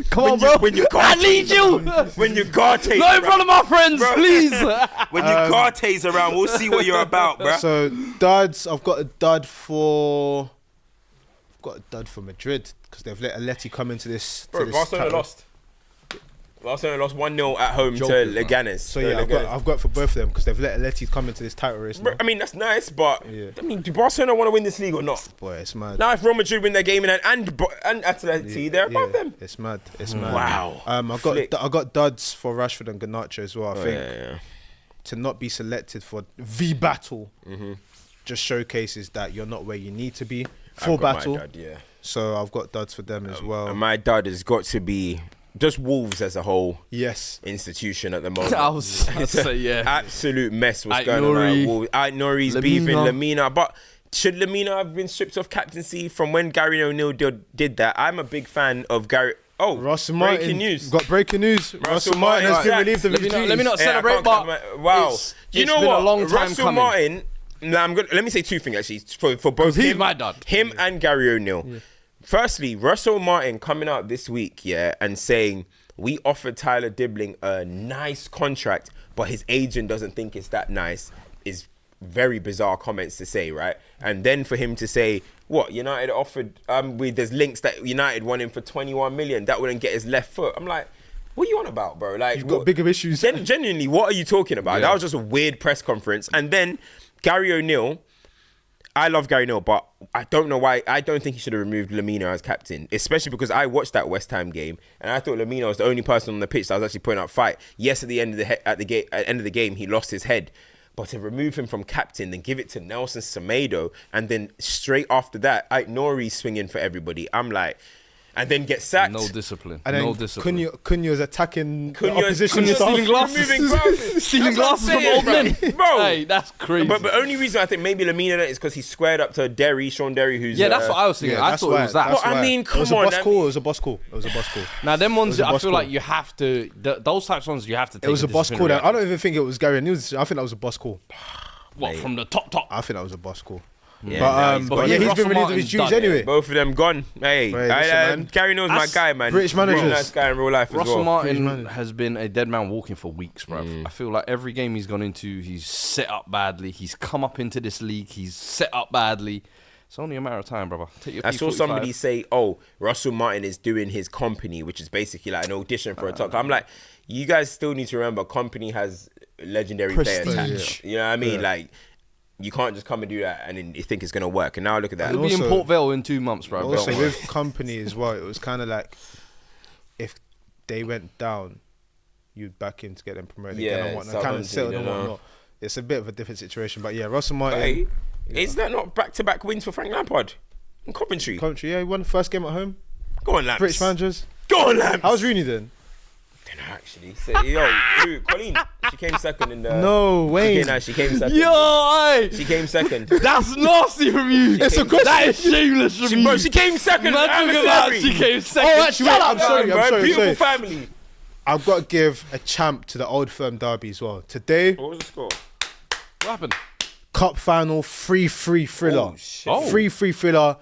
Come on, bro. I need you. When your Garte's Not in front of my friends, bro. please. When your Garte's around, we'll see what you're about, bro. So duds, I've got a dud for Madrid because they've let Atleti come into this. Bro, Barcelona lost. Barcelona lost 1-0 at home to Leganes. So yeah, I've got for both of them because they've let Atleti come into this title race. Bro, I mean, that's nice, but I mean, do Barcelona want to win this league or not? Boy, it's mad. Now, if Real Madrid win their game and Atleti, they're above them. It's mad. It's mad. Wow. I got duds for Rashford and Garnacho as well. I think to not be selected for the battle just showcases that you're not where you need to be for battle. My dud, yeah. So I've got duds for them as well. And my dud has got to be just Wolves as a whole. Yes. Institution at the moment. I'd say, yeah. Absolute mess what's going on at Wolves. Nori's beefing Lamina. But should Lamina have been stripped of captaincy from when Gary O'Neill did that? I'm a big fan of Gary. Oh, Russell breaking Martin. news. Got breaking news. Russell Martin has been relieved of his duties. Let me not celebrate, but wow. You know what? A long time Russell coming. Martin. Let me say two things actually for both he's my dad. Him and Gary O'Neill. Yeah. Firstly, Russell Martin coming out this week, and saying we offered Tyler Dibbling a nice contract, but his agent doesn't think it's that nice is very bizarre comments to say, right? And then for him to say, what, United offered, there's links that United won him for 21 million, that wouldn't get his left foot. I'm like, what are you on about, bro? Like, you've got bigger issues. Genuinely, what are you talking about? Yeah. That was just a weird press conference. And then Gary O'Neill, I love Gary O'Neill, but I don't know why. I don't think he should have removed Lamina as captain, especially because I watched that West Ham game and I thought Lamina was the only person on the pitch that was actually putting up fight. Yes, at the end of the game, he lost his head, but to remove him from captain, then give it to Nelson Semedo, and then straight after that, Nori's swinging for everybody. I'm like, and then get sacked. No discipline. And no then discipline. Cunha's attacking the Cunha's opposition staff. stealing glasses. Stealing glasses from old men. Bro. Hey, that's crazy. But the only reason I think maybe Lamina is because he squared up to Sean Derry, who's... Yeah, that's what I was thinking. I thought it was that. Well, I mean, come on. It was a boss call. Now, them ones, I feel like you have to... Those types of ones, you have to take it was a boss call. I don't even think it was Gary O'Neill. I think that was a boss call. What, from the top? I think that was a boss call. Yeah, but he's been relieved of his duties anyway. Both of them gone. Hey, Gary knows my guy, man. British managers. Really nice guy in real life Russell as well. Martin has been a dead man walking for weeks, bruv. I feel like every game he's gone into, he's set up badly. He's come up into this league, he's set up badly. It's only a matter of time, brother. I saw somebody say, Russell Martin is doing his company, which is basically like an audition for a talk. I'm like, you guys still need to remember, company has legendary players attached. You know what I mean? Like, you can't just come and do that and then you think it's going to work. And now look at that. It'll be in Port Vale in 2 months, bro. Also, with company as well, it was kind of like if they went down, you'd back him to get them promoted again and whatnot. Kind of settled and whatnot. It's a bit of a different situation. But yeah, Russell Martin. Hey, is that not back-to-back wins for Frank Lampard in Coventry? Coventry, yeah. He won the first game at home. Go on, Lamps. British managers. Go on, Lamps. How's Rooney doing? Actually, so, Colleen, she came second in the. No way. She came second. She came second. That's nasty from you. It's a question. That is shameless from you. Bro, she came second. She came second. Oh, actually, wait, I'm sorry. Beautiful family. I've got to give a champ to the Old Firm derby as well. Today. What was the score? What happened? Cup final, 3-3 thriller. Oh, shit. 3-3 thriller.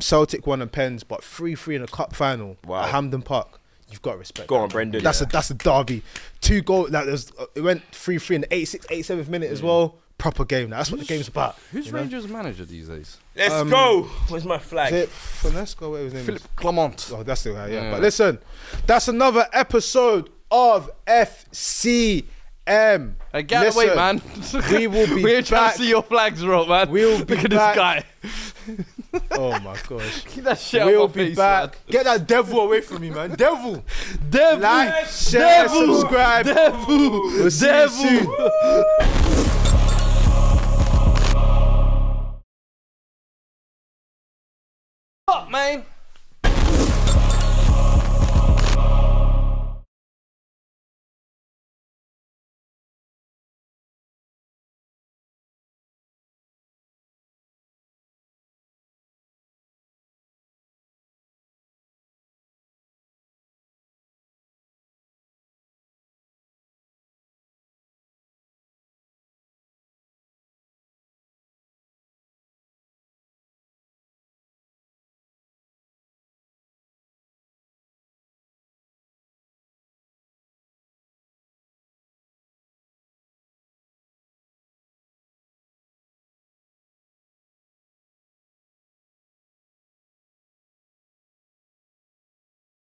Celtic won and Pens, but 3-3 in a cup final at Hampden Park. You've got to respect. Go on, Brendan. That's a derby. 2 goals. Like it went 3-3 in the 86th, 87th minute as well. Proper game. That's what the game's about. Who's Rangers' manager these days? Let's go. Where's my flag? Is it Finesco? What was his name? Philip Clement. Oh, that's the guy. Yeah. But listen, that's another episode of FCM. Hey, get away, man. We will be We're back. trying to see your flags, bro, man. We'll be Look at back. this guy. Oh my gosh. Keep that shit We'll out my be face, back. man. Get that devil away from me, man. Devil. Devil. Like, share, Devil. subscribe. Devil. We'll see you soon.